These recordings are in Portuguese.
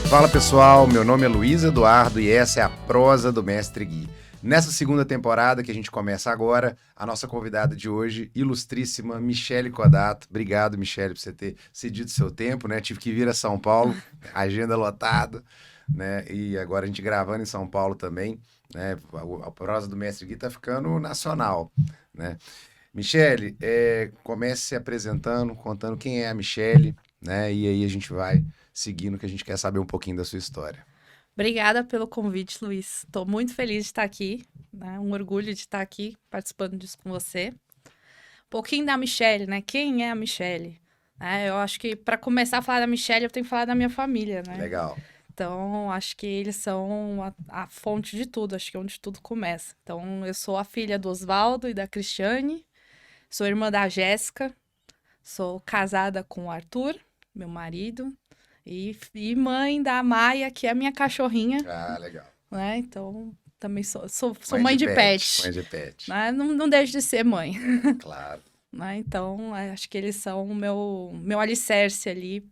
Fala pessoal, meu nome é Luiz Eduardo e essa é a Prosa do Mestre Gui. Nessa segunda temporada que a gente começa agora, a nossa convidada de hoje, ilustríssima Michele Codato. Obrigado, Michele, por você ter cedido seu tempo, né? Tive que vir a São Paulo, agenda lotada, né? E agora a gente gravando em São Paulo também, né? A Prosa do Mestre Gui tá ficando nacional, né? Michele, comece se apresentando, contando quem é a Michele, né? E aí a gente vai seguindo, que a gente quer saber um pouquinho da sua história. Obrigada pelo convite, Luiz. Estou muito feliz de estar aqui, né? Um orgulho de estar aqui participando disso com você. Um pouquinho da Michele, né? Quem é a Michele? Eu acho que para começar a falar da Michele, eu tenho que falar da minha família, né? Legal. Então, acho que eles são a fonte de tudo, acho que é onde tudo começa. Então, eu sou a filha do Oswaldo e da Cristiane, sou irmã da Jéssica, sou casada com o Arthur, meu marido, e mãe da Maia, que é a minha cachorrinha, Ah, legal. né? Então, também sou Mãe mãe de de pet, pet, mãe de pet. né? Não deixo de ser mãe, Claro. né? Então, acho que eles são o meu alicerce ali,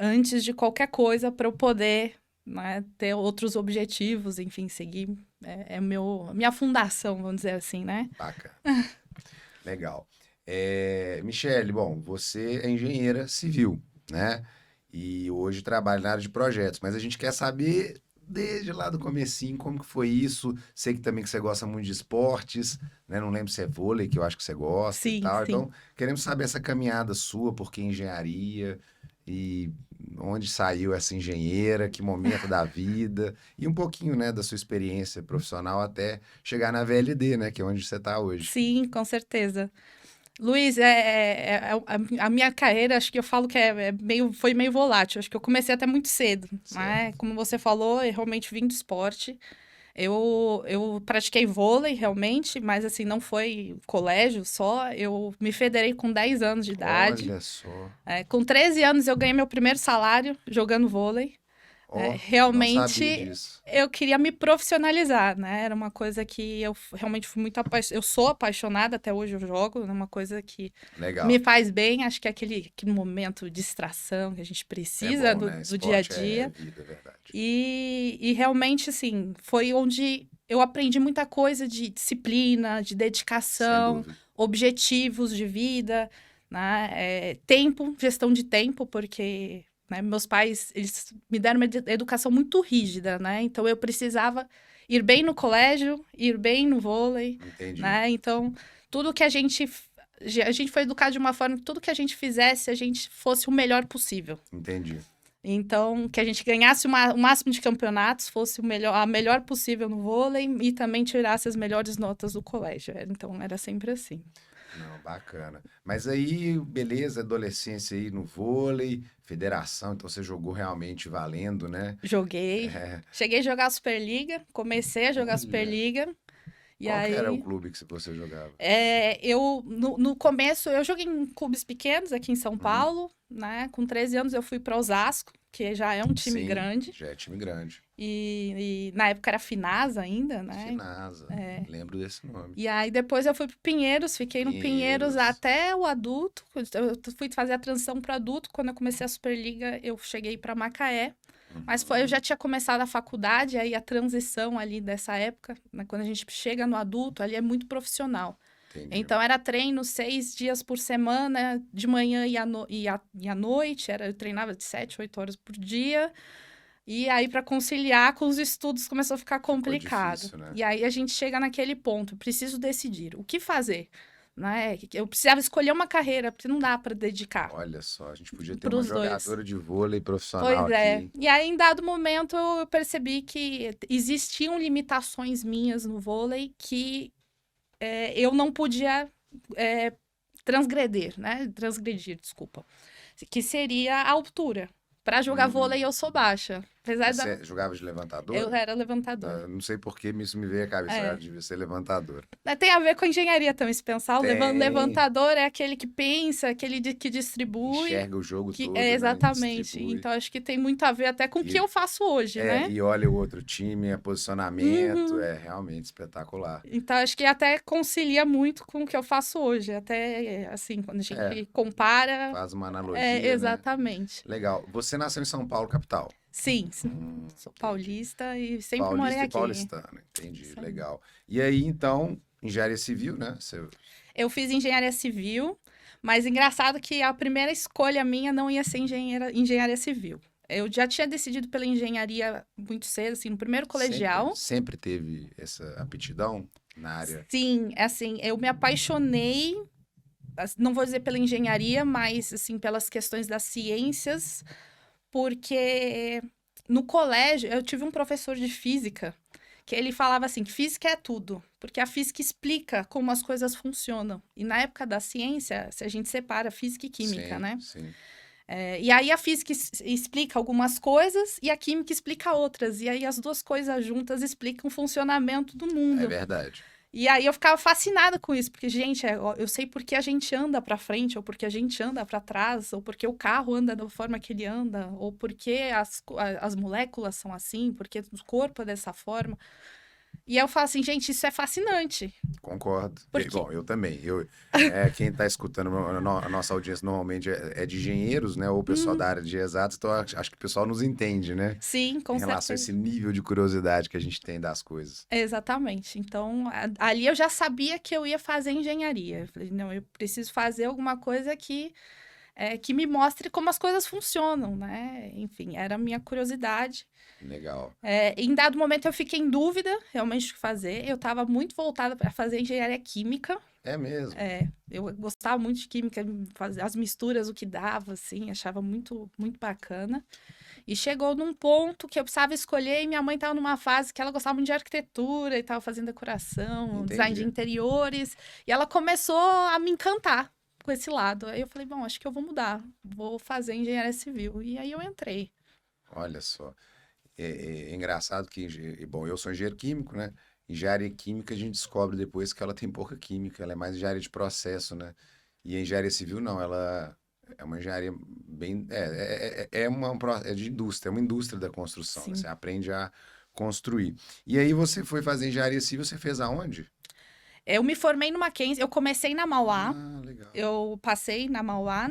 antes de qualquer coisa, para eu poder, né, ter outros objetivos, enfim, seguir. Minha fundação, vamos dizer assim, né? Bacana. Legal. Michele, bom, você é engenheira civil, né? E hoje trabalha na área de projetos, mas a gente quer saber desde lá do comecinho como que foi isso. Sei que também que você gosta muito de esportes, né? Não lembro se é vôlei, que eu acho que você gosta e Sim, tal. sim. Então, queremos saber essa caminhada sua, por que engenharia e onde saiu essa engenheira, que momento da vida e um pouquinho, né, da sua experiência profissional até chegar na VLD, né, que é onde você está hoje. Sim, com certeza. Luiz, a minha carreira, acho que eu falo que foi meio volátil. Acho que eu comecei até muito cedo, né? Certo. Como você falou, eu realmente vim do esporte. Eu pratiquei vôlei, realmente, mas assim, não foi colégio só. Eu me federei com 10 anos de idade. Olha só. Com 13 anos, eu ganhei meu primeiro salário jogando vôlei. Ó, não sabia Realmente disso. eu queria me profissionalizar, né? Era uma coisa que eu realmente fui muito eu sou apaixonada, até hoje eu jogo, é uma coisa que me Legal. faz bem, acho que é aquele momento de distração que a gente É precisa bom, né? do dia a Esporte é dia. vida, é verdade. E realmente, assim, foi onde eu aprendi muita coisa de disciplina, de Sem dedicação, dúvida. objetivos de vida, né? Tempo, gestão de tempo, porque, né, meus pais, eles me deram uma educação muito rígida, né? Então, eu precisava ir bem no colégio, ir bem no vôlei, Entendi. né? Então, tudo que a gente foi educado de uma forma que tudo que a gente fizesse, a gente fosse o melhor possível. Entendi. Então, que a gente ganhasse o máximo de campeonatos, fosse a melhor possível no vôlei e também tirasse as melhores notas do colégio. Então, era sempre assim. Não, bacana. Mas aí, beleza, adolescência aí no vôlei, federação, então você jogou realmente valendo, né? Joguei. É, Cheguei a jogar a Superliga, comecei a jogar a olha, Superliga. E qual que era o aí, clube que você jogava? no começo, eu joguei em clubes pequenos aqui em São Uhum. Paulo, né? Com 13 anos eu fui para Osasco, que já é um time Sim, grande. já é time grande. E na época era Finasa ainda, né? Finasa, lembro desse nome. E aí depois eu fui pro Pinheiros, fiquei no Pinheiros Pinheiros. até o adulto. Eu fui fazer a transição para adulto. Quando eu comecei a Superliga, eu cheguei para Macaé. Mas eu Uhum. já tinha começado a faculdade, aí a transição ali dessa época, né, quando a gente chega no adulto, ali é muito profissional. Entendi. Então era treino 6 dias por semana, de manhã e à noite, eu treinava de 7, 8 horas por dia. E aí, para conciliar com os estudos, começou a ficar Ficou complicado. difícil, né? E aí a gente chega naquele ponto, preciso decidir o que fazer, né? Eu precisava escolher uma carreira, porque não dá para dedicar Olha só, a gente podia ter para uma os dois. jogadora de vôlei profissional Pois aqui, é. hein? E aí, em dado momento, eu percebi que existiam limitações minhas no vôlei que eu não podia é, transgredir, né? Transgredir, desculpa. Que seria a altura. Para jogar vôlei, Uhum. eu sou baixa. Apesar da. Você jogava de Eu levantadora? era levantadora. Ah, não sei por que isso me veio à cabeça. Ah, É. devia ser levantadora. Tem a ver com engenharia também, se pensar. O Tem. levantador é aquele que pensa, que distribui, Enxerga o jogo que é todo, né? exatamente. Distribui. Então, acho que tem muito a ver até com o que E, eu faço hoje, né? e olha o outro time, posicionamento. Uhum. É realmente espetacular. Então, acho que até concilia muito com o que eu faço hoje. Até, assim, quando a É, gente compara, faz uma analogia, né? exatamente. Legal. Você nasceu em São Paulo, capital. Sim, sou paulista e sempre morei Paulista e aqui. paulistana, entendi, Isso aí. legal. E aí, então, engenharia civil, né? Eu fiz engenharia civil, mas engraçado que a primeira escolha minha não ia ser engenharia civil. Eu já tinha decidido pela engenharia muito cedo, assim, no primeiro sempre, colegial. sempre teve essa aptidão na área. Sim, assim, eu me apaixonei, não vou dizer pela engenharia, mas, assim, pelas questões das ciências, porque no colégio eu tive um professor de física que ele falava assim, que física é tudo, porque a física explica como as coisas funcionam. E na época da ciência, se a gente separa física e química, Sim, né? sim. E aí a física explica algumas coisas e a química explica outras. E aí as duas coisas juntas explicam o funcionamento do É mundo. verdade. E aí eu ficava fascinada com isso, porque, gente, eu sei por que a gente anda para frente, ou porque a gente anda para trás, ou porque o carro anda da forma que ele anda, ou porque as moléculas são assim, porque o corpo é dessa forma. E aí eu falo assim, gente, isso é fascinante. Concordo. Porque, Bom, eu também. Quem está escutando a nossa audiência normalmente é de engenheiros, né? Ou o pessoal da área de exatos, então acho que o pessoal nos entende, né? sim, Em com relação a certeza. esse nível de curiosidade que a gente tem das coisas. Exatamente. Então, ali eu já sabia que eu ia fazer engenharia. Eu falei, não, eu preciso fazer alguma coisa que me mostre como as coisas funcionam, né? Enfim, era a minha curiosidade. Legal. Em dado momento eu fiquei em dúvida realmente do que fazer. Eu estava muito voltada para fazer engenharia química. É mesmo. Eu gostava muito de química, fazer as misturas, o que dava, assim, achava muito, muito bacana. E chegou num ponto que eu precisava escolher, e minha mãe estava numa fase que ela gostava muito de arquitetura e estava fazendo decoração, design de Entendi. interiores, e ela começou a me encantar com esse lado. Aí eu falei, bom, acho que eu vou mudar, vou fazer engenharia civil. E aí eu entrei. Olha só. É engraçado que, bom, eu sou engenheiro químico, né? Engenharia química a gente descobre depois que ela tem pouca química, ela é mais engenharia de processo, né? E a engenharia civil não, ela é uma engenharia bem. É de indústria, é uma indústria da construção, né? Sim. Você aprende a construir. E aí você foi fazer engenharia civil, você fez aonde? Eu me formei no Mackenzie, eu comecei na Mauá, Ah, legal. eu passei na Mauá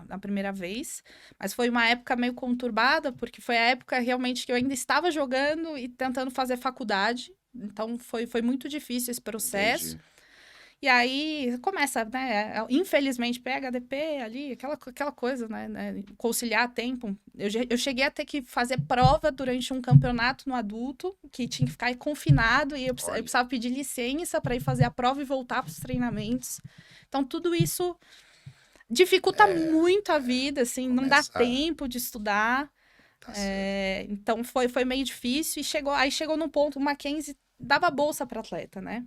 na primeira vez, mas foi uma época meio conturbada, porque foi a época realmente que eu ainda estava jogando e tentando fazer faculdade, então foi muito difícil esse processo. Entendi. E aí começa, né? Infelizmente, PHDP ali, aquela coisa, né? Conciliar tempo. Eu cheguei a ter que fazer prova durante um campeonato no adulto, que tinha que ficar confinado, e eu Olha, precisava pedir licença para ir fazer a prova e voltar para os treinamentos. Então, tudo isso dificulta muito a vida, assim, não dá começa. tempo de estudar. Tá certo. Então, foi meio difícil, e chegou num ponto, o Mackenzie dava bolsa para atleta, né?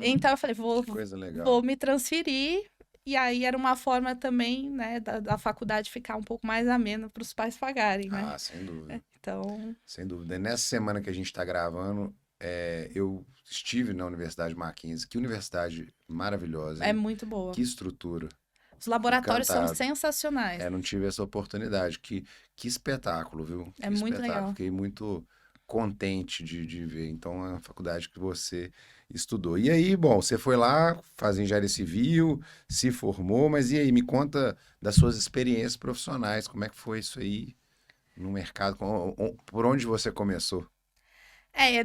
Então eu falei, Que coisa vou legal. me transferir. E aí era uma forma também, né, da faculdade ficar um pouco mais amena para os pais pagarem, né? Ah, sem dúvida. Então, Sem dúvida. Nessa semana que a gente está gravando, eu estive na Universidade Mackenzie. Que universidade maravilhosa, é hein? muito boa. Que estrutura. Os laboratórios são Encantado. sensacionais. Não tive essa oportunidade. Que espetáculo, viu? É Que muito espetáculo. legal. Fiquei muito contente de ver. Então, é a faculdade que você estudou. E aí, bom, você foi lá fazer engenharia civil, se formou, mas e aí, me conta das suas experiências profissionais. Como é que foi isso aí no mercado? Por onde você começou?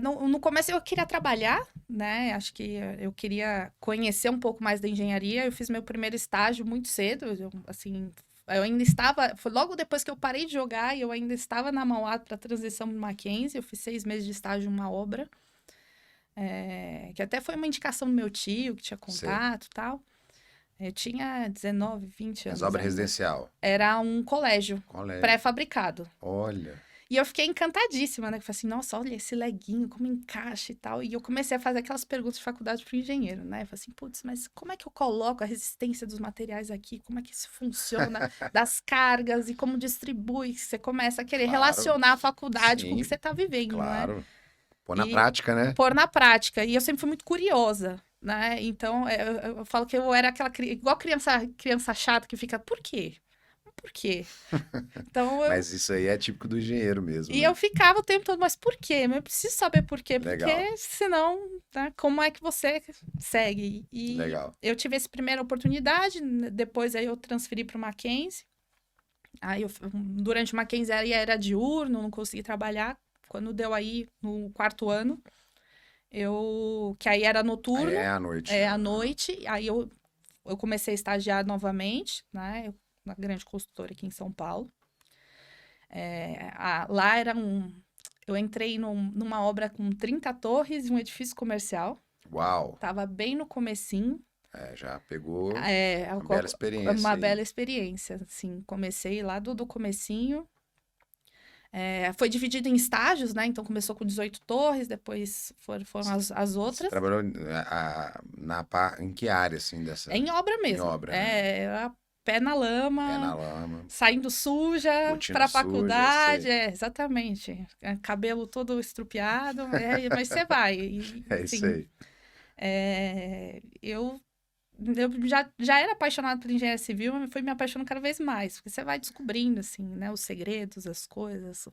No começo eu queria trabalhar, né? Acho que eu queria conhecer um pouco mais da engenharia. Eu fiz meu primeiro estágio muito cedo, assim, eu ainda estava, foi logo depois que eu parei de jogar e eu ainda estava na Mauá para transição do Mackenzie. Eu fiz 6 meses de estágio em uma obra, que até foi uma indicação do meu tio, que tinha Sei. contato e tal. Eu tinha 19, 20 Mas anos obra ainda. residencial. Era um colégio Colégio. pré-fabricado. Olha. E eu fiquei encantadíssima, né? Eu falei assim, nossa, olha esse leguinho, como encaixa e tal. E eu comecei a fazer aquelas perguntas de faculdade para o engenheiro, né? Eu falei assim, putz, mas como é que eu coloco a resistência dos materiais aqui? Como é que isso funciona? Das cargas e como distribui? Você começa a querer Claro. relacionar a faculdade com o que Sim, você está vivendo, né? claro. Pôr na E prática, né? pôr na prática. E eu sempre fui muito curiosa, né? Então, eu falo que eu era igual criança chata que fica, por quê? Por quê? Então, Mas isso aí é típico do engenheiro mesmo, e eu né? ficava o tempo todo, mas por quê? Mas eu preciso saber por quê, Legal, porque senão, tá? Como é que você segue? E legal. eu tive essa primeira oportunidade, depois aí eu transferi para o Mackenzie. Aí, durante uma quinzena era diurno, não consegui trabalhar. Quando deu aí, no 4º ano, que aí era Aí noturno, é à noite. à noite. Aí eu comecei a estagiar novamente, né? Na grande consultora aqui em São Paulo. Lá eu entrei numa obra com 30 torres e um edifício comercial. Uau! Tava bem no comecinho. Já pegou uma Uma bela experiência aí. bela experiência, assim. Comecei lá do comecinho. Foi dividido em estágios, né? Então começou com 18 torres, depois foram as Você outras. trabalhou em que área, assim, dessa... Em obra Em mesmo. obra, né? Pé na lama. Pé na lama, Saindo suja botina pra suja, faculdade, sei. exatamente. Cabelo todo estrupiado, mas você vai. É isso Assim, aí. eu já era apaixonada por engenharia civil, mas fui me apaixonando cada vez mais, porque você vai descobrindo, assim, né, os segredos, as coisas,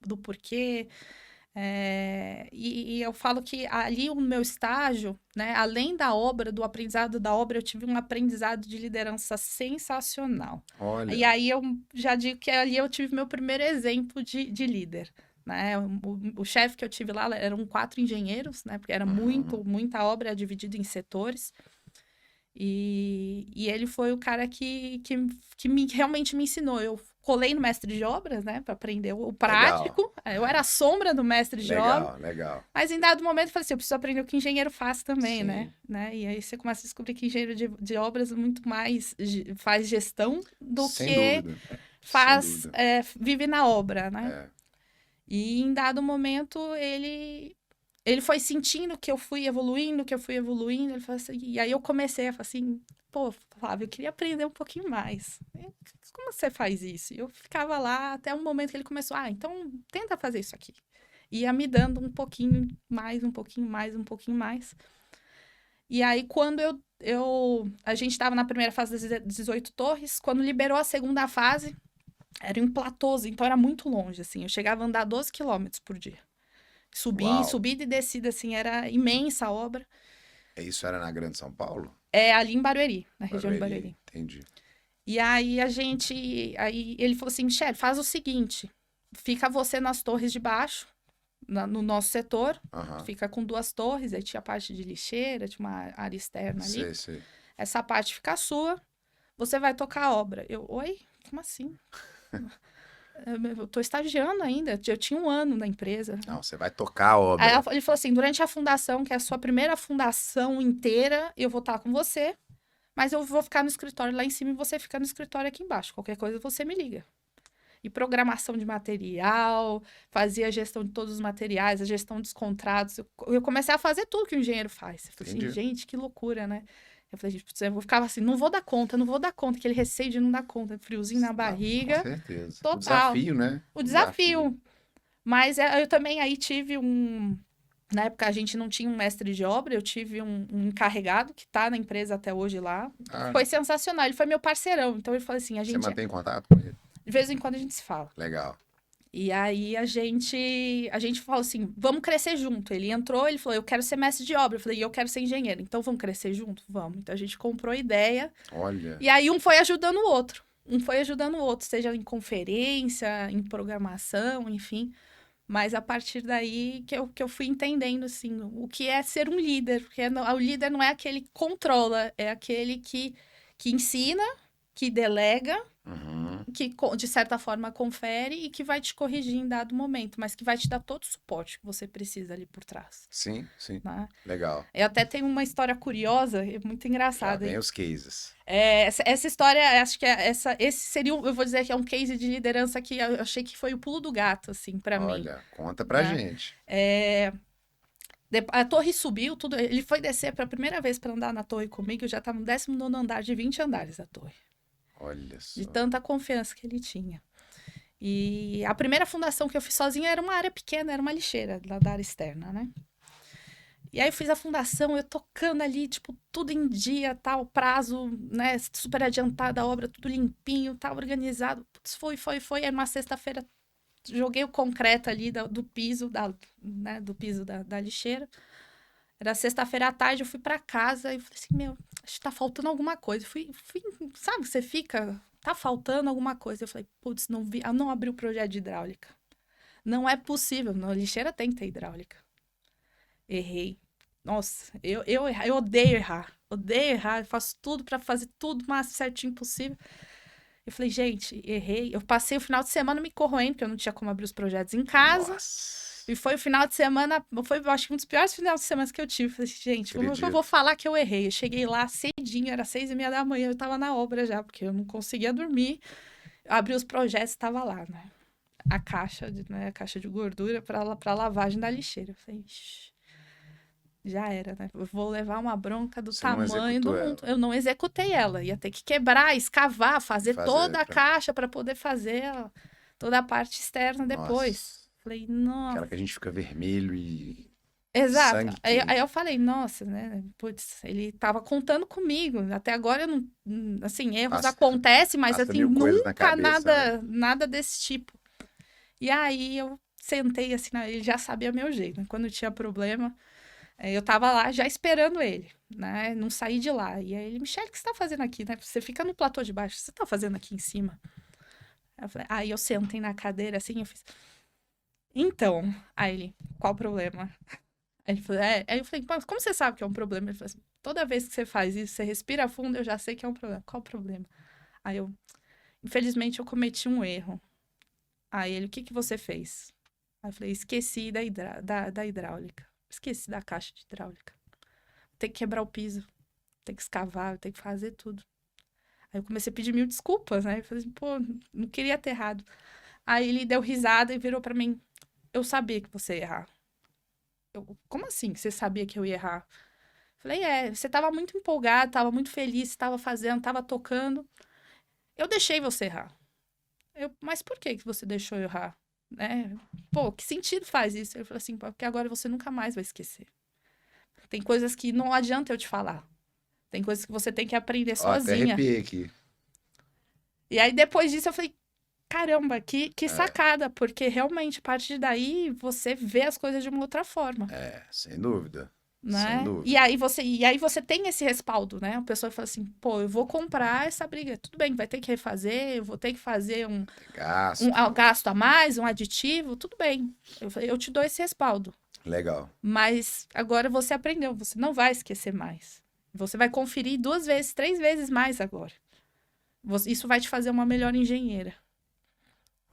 do porquê. E eu falo que ali o meu estágio, né, além da obra, do aprendizado da obra, eu tive um aprendizado de liderança sensacional. Olha. E aí eu já digo que ali eu tive meu primeiro exemplo de líder. Né? O chefe que eu tive lá eram 4 engenheiros, né? Porque era muita obra dividida em setores. E ele foi o cara que realmente me ensinou. Eu colei no mestre de obras, né, para aprender o prático. Legal. Eu era a sombra do mestre de obras. Legal. Mas em dado momento eu falei assim, eu preciso aprender o que engenheiro faz também, Sim. né? E aí você começa a descobrir que engenheiro de obras muito mais faz gestão do Sem que dúvida. faz, vive na obra, né? É. E em dado momento ele foi sentindo que eu fui evoluindo, ele falou assim, e aí eu comecei a falar assim, pô, Flávio, eu queria aprender um pouquinho mais. Como você faz isso? E eu ficava lá até um momento que ele começou, então tenta fazer isso aqui. Ia me dando um pouquinho mais, um pouquinho mais, um pouquinho mais. E aí, quando a gente estava na primeira fase das 18 torres, quando liberou a segunda fase, era em platôs, então era muito longe, assim. Eu chegava a andar 12 quilômetros por dia. Subida e descida, assim, era imensa a obra. Isso era na Grande São Paulo? Ali em Barueri, na região de Barueri. Entendi. E aí aí ele falou assim, Michele, faz o seguinte, fica você nas torres de baixo, no nosso setor, fica com 2 torres, aí tinha a parte de lixeira, tinha uma área externa ali. Sei. Essa parte fica sua, você vai tocar a obra. Oi? Como assim? Eu tô estagiando ainda, eu tinha 1 ano na empresa. Não, você vai tocar a obra. Aí ele falou assim, durante a fundação, que é a sua primeira fundação inteira, eu vou estar com você, mas eu vou ficar no escritório lá em cima e você fica no escritório aqui embaixo. Qualquer coisa você me liga. E programação de material, fazia a gestão de todos os materiais, a gestão dos contratos. Eu comecei a fazer tudo que o engenheiro faz. Eu falei assim, gente, que loucura, né? Eu falei, eu ficava assim, não vou dar conta, aquele receio de não dar conta, friozinho na barriga. Com certeza. Total. O desafio, né? O desafio. Mas eu também aí tive na época a gente não tinha um mestre de obra, eu tive um encarregado que tá na empresa até hoje lá. Foi sensacional, ele foi meu parceirão. Então ele falou assim, Você mantém contato com ele? De vez em quando a gente se fala. Legal. E aí a gente falou assim, vamos crescer junto. Ele entrou, ele falou, eu quero ser mestre de obra. Eu falei, eu quero ser engenheiro. Então vamos crescer junto? Vamos. Então a gente comprou a ideia. Olha. E aí um foi ajudando o outro. Seja em conferência, em programação, enfim. Mas a partir daí que eu fui entendendo, assim, o que é ser um líder. Porque o líder não é aquele que controla, é aquele que ensina, que delega, que de certa forma confere e que vai te corrigir em dado momento, mas que vai te dar todo o suporte que você precisa ali por trás. Sim. Né? Legal. Eu até tenho uma história curiosa, muito engraçada. Já vem os cases. Essa história, acho que esse seria, eu vou dizer que é um case de liderança que eu achei que foi o pulo do gato, assim, para mim. Olha, conta pra gente. A torre subiu, tudo. Ele foi descer pela primeira vez para andar na torre comigo, eu já estava no 19º andar de 20 andares da torre. Olha só. De tanta confiança que ele tinha. E a primeira fundação que eu fiz sozinha era uma área pequena, era uma lixeira lá da área externa, né? E aí eu fiz a fundação, eu tocando ali, tipo, tudo em dia, tal, prazo, né, super adiantada a obra, tudo limpinho, tal, organizado. Putz, foi. Era uma sexta-feira, joguei o concreto ali do piso, do piso da lixeira. Era sexta-feira à tarde, eu fui pra casa e falei assim, acho que tá faltando alguma coisa. Fui, sabe, você fica tá faltando alguma coisa. Eu falei, putz, não abri o projeto de hidráulica. Não é possível, na lixeira tem que ter hidráulica. Errei. Nossa, eu odeio errar. Odeio errar, eu faço tudo pra fazer tudo o mais certinho possível. Eu falei, gente, errei. Eu passei o final de semana me corroendo, porque eu não tinha como abrir os projetos em casa. Nossa. E foi o final de semana, foi, eu acho que um dos piores finais de semana que eu tive. Eu falei, gente, como é que eu vou Acredito. falar que eu errei? Eu cheguei lá cedinho, era 6:30 da manhã, eu tava na obra já, porque eu não conseguia dormir. Abri os projetos, estava lá, né? A caixa de gordura para lavagem da lixeira. Eu falei, "Ixi, já era, né? Eu vou levar uma bronca do Você não tamanho do executou mundo." ela. Eu não executei ela. Ia ter que quebrar, escavar, fazer Fazer toda a pra... caixa para poder fazer toda a parte externa depois. Nossa. Falei, Aquela nossa. que a gente fica vermelho e Exato. sangue Aí eu quente. falei, nossa, né? Putz, ele tava contando comigo. Até agora eu não. Assim, erros Passa, acontecem, mas passa assim, mil coisas na nunca cabeça, né? nada desse tipo. E aí eu sentei assim, ele já sabia meu jeito, né? Quando tinha problema, eu tava lá já esperando ele, né? Não saí de lá. E aí ele, Michele, o que você tá fazendo aqui, né? Você fica no platô de baixo, o que você tá fazendo aqui em cima? Aí eu sentei na cadeira assim, eu fiz. Então, aí ele, qual o problema? Aí ele falou, é. Aí eu falei, mas como você sabe que é um problema? Ele falou assim, toda vez que você faz isso, você respira fundo, eu já sei que é um problema. Qual o problema? Aí eu, infelizmente, eu cometi um erro. Aí ele, o que que você fez? Aí eu falei, esqueci da hidráulica. Esqueci da caixa de hidráulica. Tem que quebrar o piso, tem que escavar, tem que fazer tudo. Aí eu comecei a pedir mil desculpas, né? Eu falei assim, pô, não queria ter errado. Aí ele deu risada e virou pra mim, eu sabia que você ia errar. Eu, como assim que você sabia que eu ia errar? Falei, você tava muito empolgado, tava muito feliz, tava fazendo, tava tocando. Eu deixei você errar. Mas por que que você deixou eu errar? Né? Pô, que sentido faz isso? Ele falou assim, porque agora você nunca mais vai esquecer. Tem coisas que não adianta eu te falar. Tem coisas que você tem que aprender Ó, até sozinha. arrepiei aqui. E aí, depois disso, eu falei, caramba, que É, sacada, porque realmente, a partir daí, você vê as coisas de uma outra forma. sem dúvida. Sem Né? E dúvida. aí você tem esse respaldo, né? A pessoa fala assim, pô, eu vou comprar essa briga. Tudo bem, vai ter que refazer, eu vou ter que fazer Tem gasto. um gasto a mais, um aditivo, tudo bem. Eu te dou esse respaldo. Legal. Mas agora você aprendeu, você não vai esquecer mais. Você vai conferir 2 vezes, 3 vezes mais agora. Isso vai te fazer uma melhor engenheira.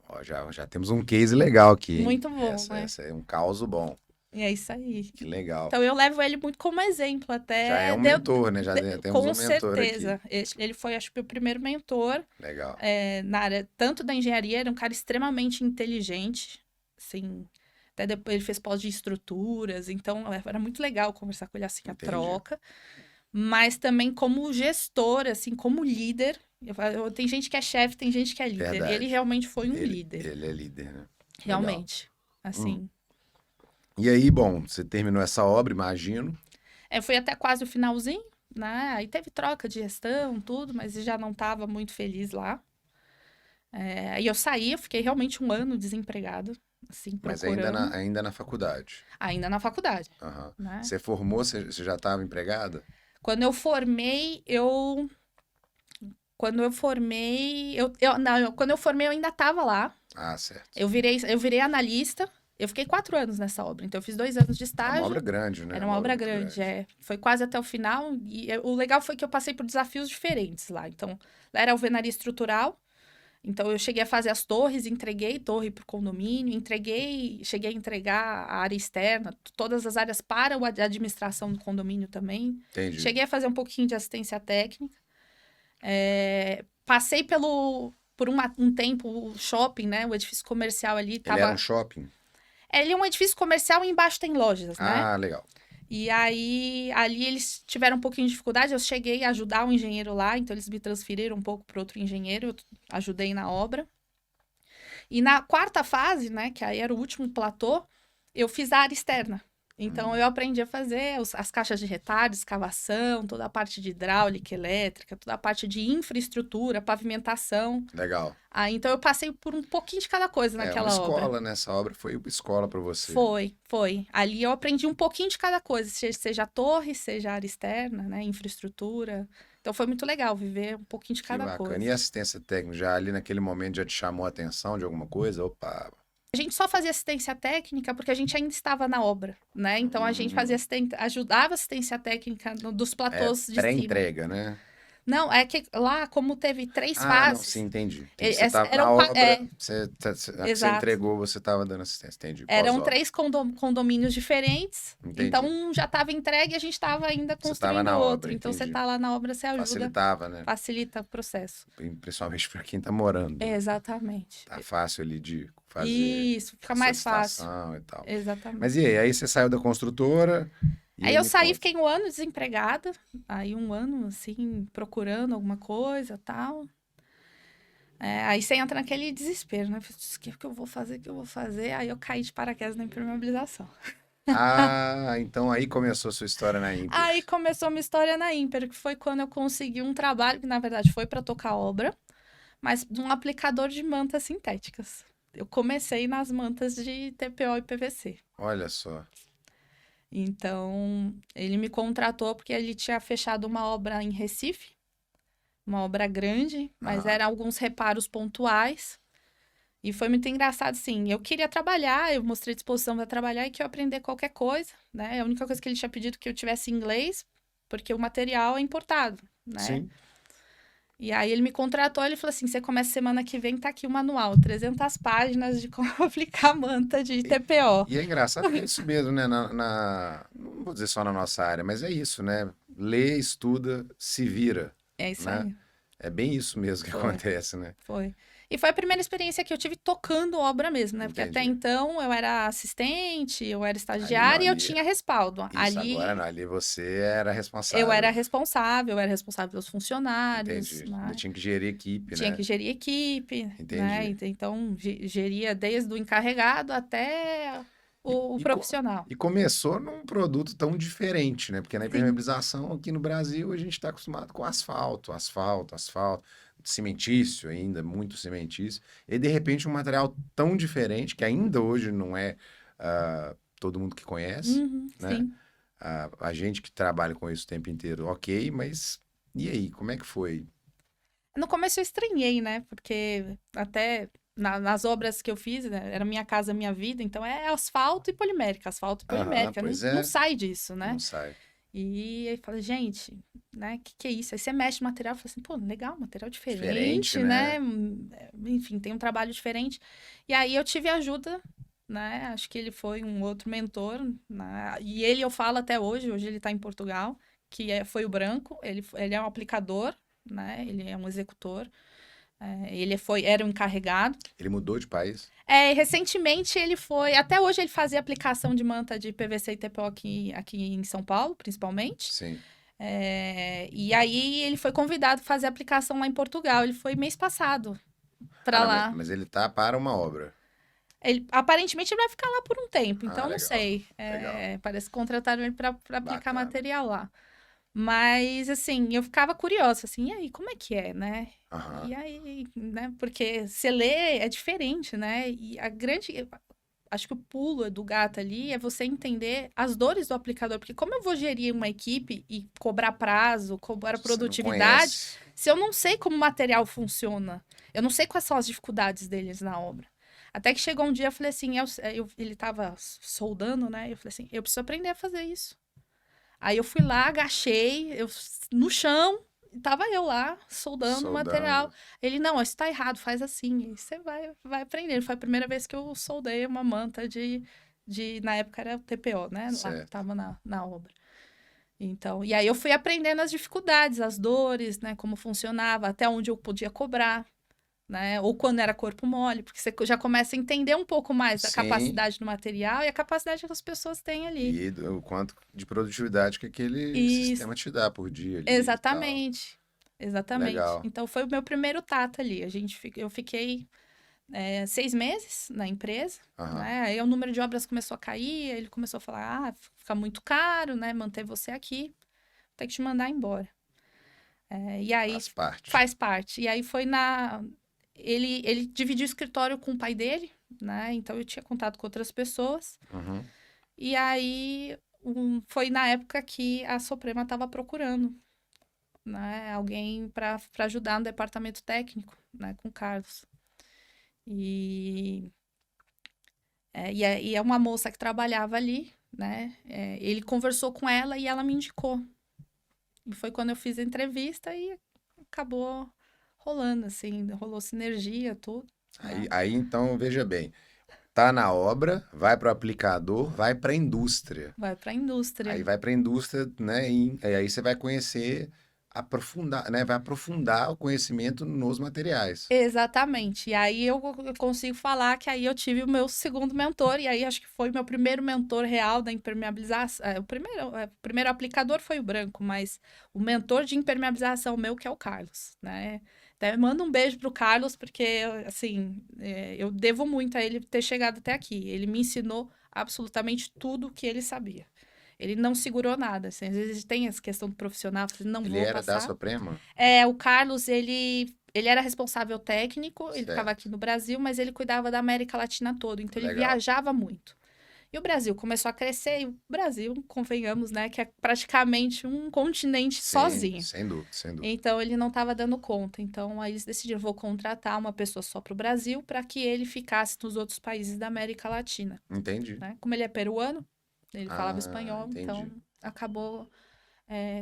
Ó, já temos um case legal aqui, hein? Muito bom, né? Essa é um caso bom. E é isso aí. Que legal. Então eu levo ele muito como exemplo, Já é até um mentor, né? Temos com um mentor aqui. certeza. Ele foi, acho que, o primeiro mentor Legal. na área tanto da engenharia, era um cara extremamente inteligente, assim, até depois ele fez pós de estruturas, então era muito legal conversar com ele assim, a Entendi. troca, mas também como gestor, assim, como líder. Tem gente que é chefe, tem gente que é líder, e ele Verdade. realmente foi um Ele, líder, ele é líder, né? Legal. realmente, Hum. assim. E aí, bom, você terminou essa obra, imagino. Foi até quase o finalzinho, né? Aí teve troca de gestão, tudo, mas eu já não estava muito feliz lá. Aí eu saí, eu fiquei realmente um ano desempregado, assim, Mas ainda procurando, ainda na faculdade. ainda na faculdade, Aham. né? Você formou, você já estava empregada? Quando eu formei, eu. Quando eu formei. Não, quando eu formei, eu ainda estava lá. Ah, certo. Eu virei analista. Eu fiquei 4 anos nessa obra. Então, eu fiz 2 anos de É uma estágio. obra grande, né? É Era uma uma obra obra muito grande, grande. Foi quase até o final. E o legal foi que eu passei por desafios diferentes lá. Então, lá era alvenaria estrutural. Então, eu cheguei a fazer as torres, entreguei torre para o condomínio, cheguei a entregar a área externa, todas as áreas para a administração do condomínio também. Entendi. Cheguei a fazer um pouquinho de assistência técnica. Passei por um tempo, o shopping, né? O edifício comercial ali Ele era um tava. shopping? Ele é um edifício comercial e embaixo tem lojas, né? Ah, legal. E aí, ali eles tiveram um pouquinho de dificuldade. Eu cheguei a ajudar um engenheiro lá, então eles me transferiram um pouco para outro engenheiro, eu ajudei na obra. E na quarta fase, né, que aí era o último platô, eu fiz a área externa. Então, eu aprendi a fazer as caixas de retalho, escavação, toda a parte de hidráulica, elétrica, toda a parte de infraestrutura, pavimentação. Legal. Então, eu passei por um pouquinho de cada coisa É uma naquela obra. escola, né? Essa obra foi uma escola para você. Foi. Ali eu aprendi um pouquinho de cada coisa, seja torre, seja área externa, né, infraestrutura. Então foi muito legal viver um pouquinho de Que cada bacana. coisa. E a assistência técnica, já ali naquele momento já te chamou a atenção de alguma coisa? Opa! A gente só fazia assistência técnica porque a gente ainda estava na obra, né? Então a gente fazia Hum, ajudava a assistência técnica dos é platôs de cima. pré-entrega, né? Não, é que lá, como teve 3 Ah, não, sim, fases, entendi. Entendi. Você estava na eram, obra, é, a que você exato. entregou, você estava dando assistência. Entendi. Eram Pós-obra. 3 condomínios diferentes, então Entendi. um já estava entregue e a gente estava ainda Você estava construindo na outro. obra, Então você entendi. tá lá na obra, você ajuda, Facilitava, né? facilita o processo. Principalmente para quem está morando. Exatamente. Tá fácil ali de fazer Isso, fica a mais fácil. solicitação e tal. Mas Exatamente. e aí? Aí você saiu da construtora e Aí aí eu me saí, conta. fiquei um ano desempregada, aí um ano, assim, procurando alguma coisa, tal. Aí você entra naquele desespero, né? O que eu vou fazer, o que eu vou fazer? Aí eu caí de paraquedas na impermeabilização. Ah, então aí começou a sua história na Imper. Aí começou uma história na Imper, que foi quando eu consegui um trabalho, que na verdade foi para tocar obra, mas de um aplicador de mantas sintéticas. Eu comecei nas mantas de TPO e PVC. Olha só. Então, ele me contratou porque ele tinha fechado uma obra em Recife, uma obra grande, mas Aham. eram alguns reparos pontuais. E foi muito engraçado, sim. Eu queria trabalhar, eu mostrei disposição para trabalhar e que eu aprender qualquer coisa, né? A única coisa que ele tinha pedido que eu tivesse inglês, porque o material é importado, né? Sim. E aí ele me contratou, ele falou assim: você começa semana que vem, tá aqui o manual, 300 páginas de como aplicar manta de E, TPO. e é engraçado que é isso mesmo, né? Não vou dizer só na nossa área, mas é isso, né? Lê, estuda, se vira, É isso né? aí. É bem isso mesmo que Foi. acontece, né? Foi. E foi a primeira experiência que eu tive tocando obra mesmo, né? Porque até Entendi. então eu era assistente, eu era Ali não, estagiária e eu ali. tinha respaldo. Isso, agora não. Ali Ali você era eu responsável. era responsável pelos funcionários, Entendi. Ainda né? tinha que gerir equipe, Tinha que né? gerir equipe, né? Entendi. Então, geria desde o encarregado até E, o e, co- profissional. e começou num produto tão diferente, né? Porque na Sim. impermeabilização aqui no Brasil a gente está acostumado com asfalto, cimentício ainda, muito cimentício. E de repente um material tão diferente que ainda hoje não é todo mundo que conhece, Uhum, né? sim. A gente que trabalha com isso o tempo inteiro, ok, mas e aí, como é que foi? No começo eu estranhei, né? Porque até nas obras que eu fiz, né? Era Minha Casa Minha Vida, então é asfalto e Aham, polimérica. Não, pois não é, sai disso, não né? sai. E aí eu falei, gente, né? Que é isso? Aí você mexe no material, fala assim, pô, legal, material Diferente, diferente, né? né? Enfim, tem um trabalho diferente. E aí eu tive ajuda, né? Acho que ele foi um outro mentor, né? E ele eu falo até hoje ele tá em Portugal, foi o Branco, ele é um aplicador, né? Ele é um executor. Era um encarregado. Ele mudou de país? Recentemente ele foi. Até hoje ele fazia aplicação de manta de PVC e TPO aqui em São Paulo, principalmente. Sim. E aí ele foi convidado a fazer aplicação lá em Portugal. Ele foi mês passado Ah, para não, mas, lá. mas ele tá para uma obra. Aparentemente ele vai ficar lá por um tempo, Ah, então não legal, sei. legal, Parece que contrataram ele para aplicar bacana. material lá. Mas, assim, eu ficava curiosa, assim, e aí, como é que é, né? Aham, E aí, né? Porque você lê é diferente, né? E acho que o pulo do gato ali é você entender as dores do aplicador. Porque como eu vou gerir uma equipe e cobrar prazo, cobrar você não produtividade, conhece. se eu não sei como o material funciona, eu não sei quais são as dificuldades deles na obra. Até que chegou um dia, eu falei assim, ele tava soldando, né? Eu falei assim, eu preciso aprender a fazer isso. Aí eu fui lá, agachei, no chão, e tava eu lá, soldando o material. Soldando, Ele, não, isso tá errado, faz assim. E você vai aprender. Foi a primeira vez que eu soldei uma manta na época era o TPO, né? Lá que certo. tava na obra. Então, e aí eu fui aprendendo as dificuldades, as dores, né? Como funcionava, até onde eu podia cobrar, né? Ou quando era corpo mole, porque você já começa a entender um pouco mais da Sim, capacidade do material e a capacidade que as pessoas têm ali. e o quanto de produtividade que aquele Isso. sistema te dá por dia ali e tal. Exatamente. Exatamente. Legal. Então foi o meu primeiro tato ali. Eu fiquei 6 meses na empresa, Aham. né? Aí o número de obras começou a cair, ele começou a falar, fica muito caro, né? Manter você aqui, tem que te mandar embora. E aí Faz parte. faz parte. E aí ele dividiu o escritório com o pai dele, né? Então eu tinha contato com outras pessoas. Uhum. E aí foi na época que a Suprema estava procurando, né, alguém para ajudar no departamento técnico, né, com o Carlos. E e é uma moça que trabalhava ali, né? Ele conversou com ela e ela me indicou. E foi quando eu fiz a entrevista e acabou rolando, assim, rolou sinergia, tudo, né? Aí então, veja bem, tá na obra, vai para o aplicador, vai para a indústria. Vai para a Aí indústria. vai para a indústria, né? E aí você vai conhecer, aprofundar, né? Vai aprofundar o conhecimento nos materiais. Exatamente. E aí eu consigo falar que aí eu tive o meu segundo mentor, e aí acho que foi meu primeiro mentor real da impermeabilização. O primeiro aplicador foi o Branco, mas o mentor de impermeabilização meu que é o Carlos, né? Até mando um beijo pro Carlos, porque, assim, eu devo muito a ele ter chegado até aqui. Ele me ensinou absolutamente tudo o que ele sabia. Ele não segurou nada, assim, às vezes tem essa questão do profissional, eu falei, não Ele vou era da passar. Suprema? O Carlos, ele era responsável técnico, ele ficava Certo. aqui no Brasil, mas ele cuidava da América Latina toda, então ele Legal. viajava muito. E o Brasil começou a crescer, e o Brasil, convenhamos, né, que é praticamente um continente Sim, sozinho. sem dúvida, sem dúvida. Então ele não estava dando conta. Então aí eles decidiram, vou contratar uma pessoa só para o Brasil, para que ele ficasse nos outros países da América Latina, Entendi. né? Como ele é peruano, ele falava Ah, espanhol, então entendi. acabou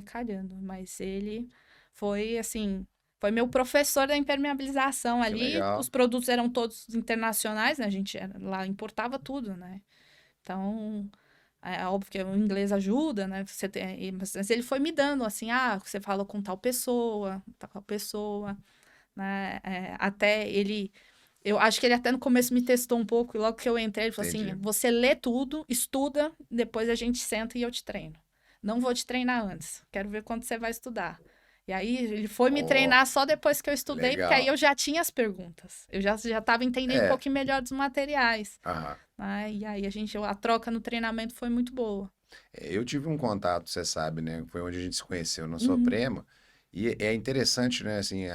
calhando. Mas ele foi, assim, foi meu professor da impermeabilização Que ali. Os legal. produtos eram todos internacionais, né? A gente lá importava tudo, né? Então, é óbvio que o inglês ajuda, né? Você tem, mas ele foi me dando, assim, você fala com tal pessoa, né? Até ele... Eu acho que ele até no começo me testou um pouco, e logo que eu entrei, ele falou assim: Entendi. você lê tudo, estuda, depois a gente senta e eu te treino. Não vou te treinar antes, quero ver quando você vai estudar. E aí ele foi me Ó, treinar só depois que eu estudei, porque aí legal. eu já tinha as perguntas. Eu já estava entendendo um É. pouquinho melhor dos materiais. Aham. Né? E aí a troca no treinamento foi muito boa. Eu tive um contato, você sabe, né? Foi onde a gente se conheceu na Uhum. Suprema. E é interessante, né? Assim,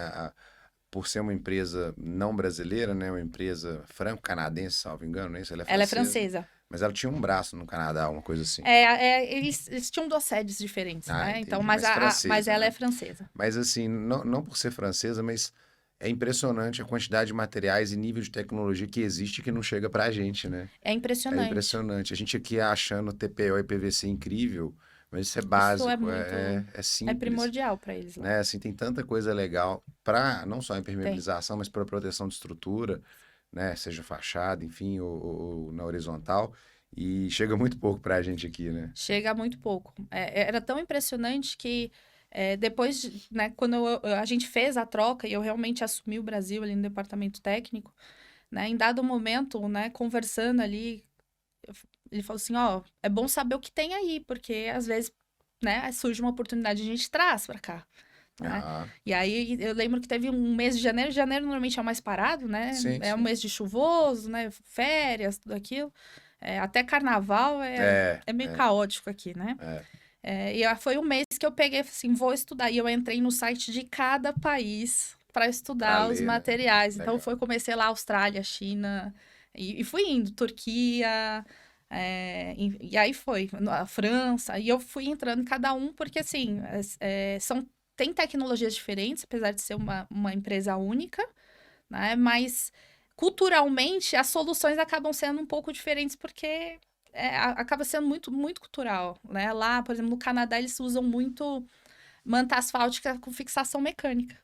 por ser uma empresa não brasileira, né? Uma empresa franco-canadense, salvo engano, né? Isso, ela é Ela é francesa. francesa. Mas ela tinha um braço no Canadá, uma coisa assim. Eles tinham duas sedes diferentes, Ah, né? Então, entendi. Mas mas francesa, ela é né? francesa. Mas assim, não por ser francesa, mas é impressionante a quantidade de materiais e nível de tecnologia que existe que não chega pra gente, né? É É impressionante. impressionante. A gente aqui achando TPO e PVC incrível, mas isso é Isso é básico, muito. é É simples, primordial para eles lá. né? Assim, tem tanta coisa legal para não só a Tem. impermeabilização, mas para proteção de estrutura, né? Seja fachada, enfim, ou na horizontal. E chega muito pouco pra gente aqui, né? Chega muito pouco. Era tão impressionante que depois, né, quando a gente fez a troca e eu realmente assumi o Brasil ali no departamento técnico, né, em dado momento, né, conversando ali, ele falou assim, ó, é bom saber o que tem aí, porque às vezes, né, surge uma oportunidade, a gente traz para cá. Né? Ah, E aí eu lembro que teve um mês de janeiro, janeiro normalmente é o mais parado, né? sim, É um sim. mês de chuvoso, né? Férias, tudo aquilo. Até carnaval É, é meio é, caótico aqui, né? é. Foi um mês que eu peguei e falei assim, vou estudar. E eu entrei no site de cada país para Pra estudar os ler, né? materiais. Então Legal. comecei lá Austrália, China, e fui indo, Turquia, e aí foi, a França, e eu fui entrando em cada um, porque assim, tem tecnologias diferentes, apesar de ser uma empresa única, né? Mas culturalmente as soluções acabam sendo um pouco diferentes, porque acaba sendo muito, muito cultural, né? Lá, por exemplo, no Canadá, eles usam muito manta asfáltica com fixação mecânica.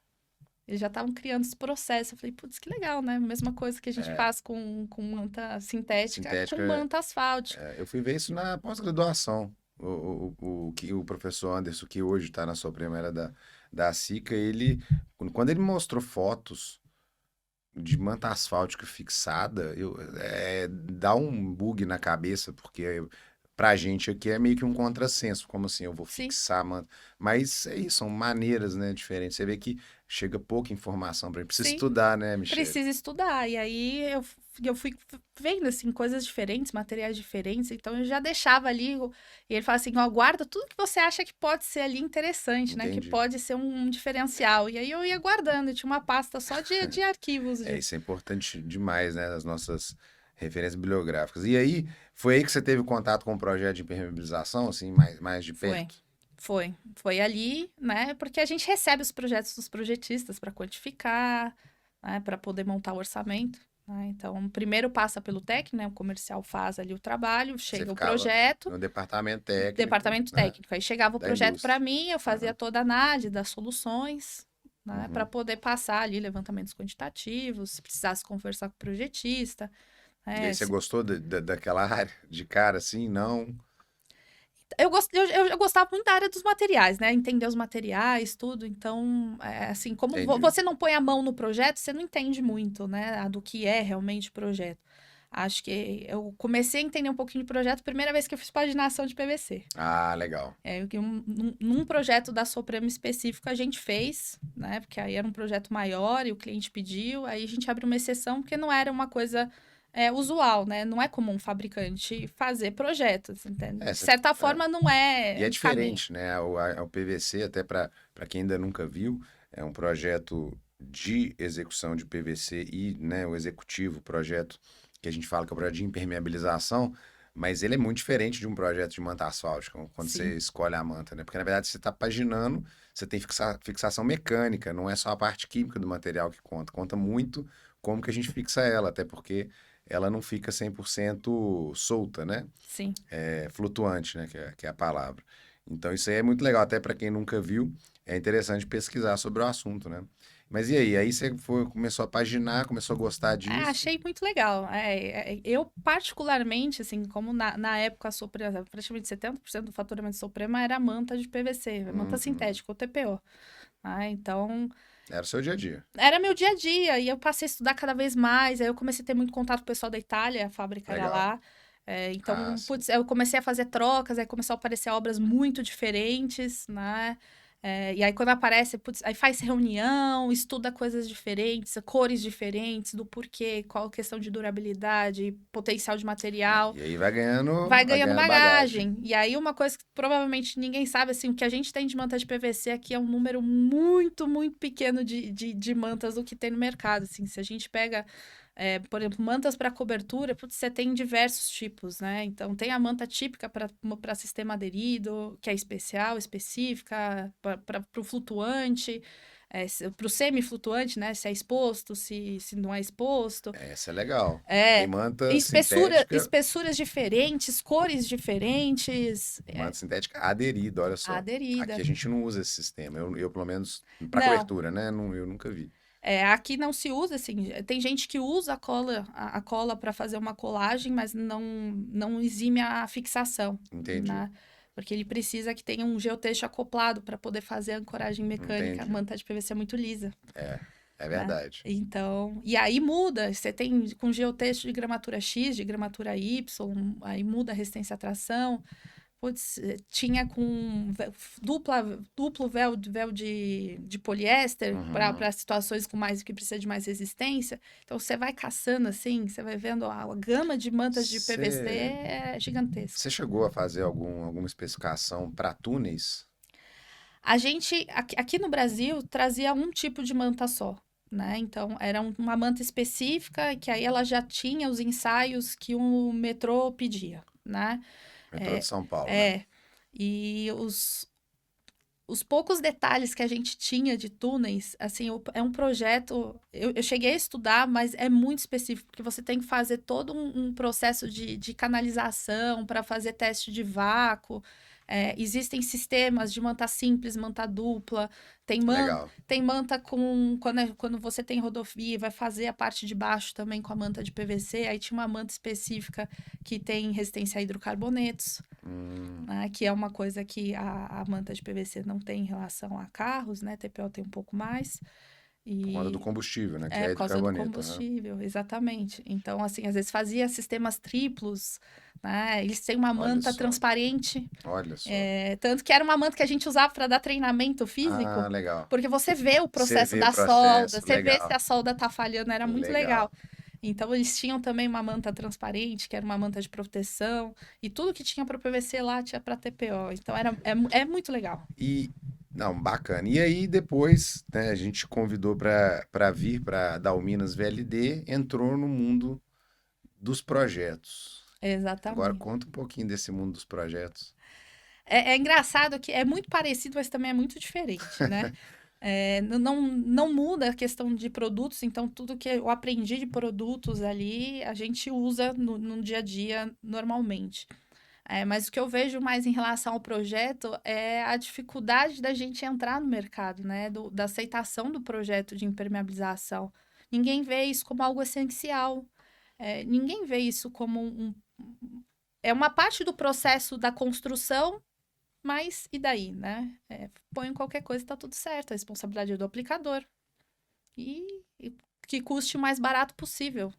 Eles já estavam criando esse processo. Eu falei, putz, que legal, né? Mesma coisa que a gente É, faz com manta sintética, com sintética. manta asfáltica. Eu fui ver isso na pós-graduação. O professor Anderson, que hoje está na Suprema, era da SICA, quando ele mostrou fotos de manta asfáltica fixada, dá um bug na cabeça, porque pra gente aqui é meio que um contrassenso, como assim, eu vou Sim, fixar a manta. Mas é isso, são maneiras, né, diferentes. Você vê que chega pouca informação pra gente. Precisa sim. estudar, né, Michele? Precisa estudar. E aí eu fui vendo, assim, coisas diferentes, materiais diferentes. Então eu já deixava ali. E ele fala assim: ó, guarda tudo que você acha que pode ser ali interessante, né? Que Entendi. pode ser um diferencial. E aí eu ia guardando. Eu tinha uma pasta só de arquivos. Isso é importante demais, né? As nossas referências bibliográficas. E aí, foi aí que você teve contato com o projeto de impermeabilização, assim, mais de Foi. perto? Foi ali, né? Porque a gente recebe os projetos dos projetistas para quantificar, né? Para poder montar o orçamento. Né? Então, primeiro passa pelo técnico, né? O comercial faz ali o trabalho, Você chega o ficava projeto, no departamento técnico, departamento né, técnico. Aí chegava o da projeto para indústria. mim, eu fazia Aham. toda a análise das soluções, né? Para Uhum. poder passar ali levantamentos quantitativos, se precisasse conversar com o projetista. E aí Né? você gostou daquela área de cara, assim? Não? Eu gostava muito da área dos materiais, né? Entender os materiais, tudo. Então, assim, como Entendi. você não põe a mão no projeto, você não entende muito, né? Do que é realmente projeto. Acho que eu comecei a entender um pouquinho de projeto a primeira vez que eu fiz paginação de PVC. Ah, legal. Num projeto da Soprema específico a gente fez, né? Porque aí era um projeto maior e o cliente pediu, aí a gente abriu uma exceção porque não era uma coisa usual, né? Não é comum um fabricante fazer projetos, entende? É, De certa forma não e é é o caminho. diferente, né? O PVC, até para quem ainda nunca viu, é um projeto de execução de PVC e, né, o executivo, o projeto que a gente fala que é o projeto de impermeabilização, mas ele é muito diferente de um projeto de manta asfáltica, quando Sim, você escolhe a manta, né? Porque na verdade você está paginando, você tem fixação mecânica, não é só a parte química do material que conta, conta muito como que a gente fixa ela, até porque ela não fica 100% solta, né? sim. Flutuante, né? Que é a palavra. Então, isso aí é muito legal, até para quem nunca viu, é interessante pesquisar sobre o assunto, né? Mas e aí? Aí você começou a paginar, começou a gostar disso? Achei muito legal. Eu, particularmente, assim, como na época a Soprema, praticamente 70% do faturamento da Soprema era manta de PVC, manta Uhum. sintética, o TPO. Então, Era o seu dia a dia. era meu dia a dia, e eu passei a estudar cada vez mais, aí eu comecei a ter muito contato com o pessoal da Itália, a fábrica era Legal. lá. Ah, Então, sim. putz, eu comecei a fazer trocas, aí começou a aparecer obras muito diferentes, né? E aí quando aparece, putz, aí faz reunião, estuda coisas diferentes, cores diferentes, do porquê, qual a questão de durabilidade, potencial de material E aí vai vai ganhando ganhando bagagem. bagagem. E aí, uma coisa que provavelmente ninguém sabe, assim, o que a gente tem de manta de PVC aqui é um número muito, muito pequeno de mantas do que tem no mercado. Assim, se a gente pega, por exemplo, mantas para cobertura, putz, você tem diversos tipos, né? Então, tem a manta típica para sistema aderido, que é especial, específica, para o flutuante. Para o semi-flutuante, né? Se é exposto, se não é exposto. Essa é legal. Tem É, manta sintética, espessuras diferentes, cores diferentes, manta sintética aderida, olha só. Aqui aderida. a gente não usa esse sistema. Eu pelo menos, para Não, cobertura, né? Não, eu nunca vi. aqui não se usa assim. Tem gente que usa a cola para fazer uma colagem, mas não exime a fixação, Entendi. né? Porque ele precisa que tenha um geotexto acoplado para poder fazer a ancoragem mecânica. A Entendi. manta de PVC é muito lisa, É né? verdade. Então, e aí muda, você tem com geotexto de gramatura X, de gramatura Y, aí muda a resistência à tração. Putz, tinha com duplo véu de poliéster Uhum. para situações com mais que precisa de mais resistência. Então você vai caçando assim, você vai vendo a gama de mantas de PVC Você é gigantesca. você chegou a fazer alguma especificação para túneis? A gente aqui no Brasil trazia um tipo de manta só, né? Então era uma manta específica que aí ela já tinha os ensaios que o metrô pedia, né? Metrô de É, São Paulo, né? é. E os poucos detalhes que a gente tinha de túneis, assim, é um projeto. Eu cheguei a estudar, mas é muito específico, porque você tem que fazer todo um processo de canalização para fazer teste de vácuo. Existem sistemas de manta simples, manta dupla, Legal. tem manta com. Quando você tem rodovia, vai fazer a parte de baixo também com a manta de PVC. Aí tinha uma manta específica que tem resistência a hidrocarbonetos, Hum, né, que é uma coisa que a manta de PVC não tem em relação a carros, né? TPO tem um pouco mais. por conta do E combustível, né? Que é é por causa do hidrocarboneto. Aham. combustível, exatamente. Então, assim, às vezes fazia sistemas triplos, né? Eles têm uma Olha manta só. transparente, Olha só. tanto que era uma manta que a gente usava para dar treinamento Ah, físico, legal. porque você vê o Você processo vê o da solda, processo. você vê se Legal. a solda tá falhando, era muito Legal. legal. Então, eles tinham também uma manta transparente, que era uma manta de proteção, e tudo que tinha para PVC lá tinha para TPO. Então, é muito legal. E, não, bacana. E aí depois, né, a gente convidou para vir para Dalminas VLD, entrou no mundo dos projetos. Agora Exatamente. conta um pouquinho desse mundo dos projetos. É engraçado que é muito parecido, mas também é muito diferente, né? Não muda a questão de produtos, então tudo que eu aprendi de produtos ali, a gente usa no dia a dia normalmente. Mas o que eu vejo mais em relação ao projeto é a dificuldade da gente entrar no mercado, né? Da aceitação do projeto de impermeabilização. Ninguém vê isso como algo essencial. Ninguém vê isso como é uma parte do processo da construção, mas e daí, né? Põe qualquer coisa e tá tudo certo. A responsabilidade é do aplicador. E que custe o mais barato possível.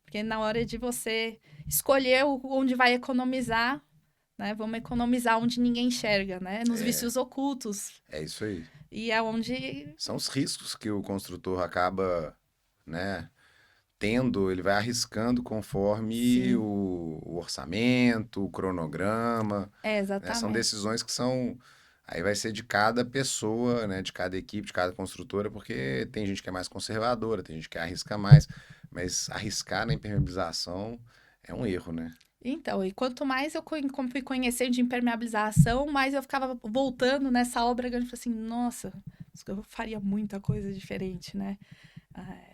Porque na hora de você escolher onde vai economizar, né? Vamos economizar onde ninguém enxerga, né? Nos É, vícios ocultos. é isso aí. E é onde. São os riscos que o construtor acaba, né, tendo, ele vai arriscando conforme Sim, o orçamento, o cronograma, né? São exatamente. decisões que são. Aí vai ser de cada pessoa, né? De cada equipe, de cada construtora, porque tem gente que é mais conservadora, tem gente que arrisca mais, mas arriscar na impermeabilização é um erro, né? Então, e quanto mais eu fui conhecendo de impermeabilização, mais eu ficava voltando nessa obra grande, falei assim, nossa, eu faria muita coisa diferente, né?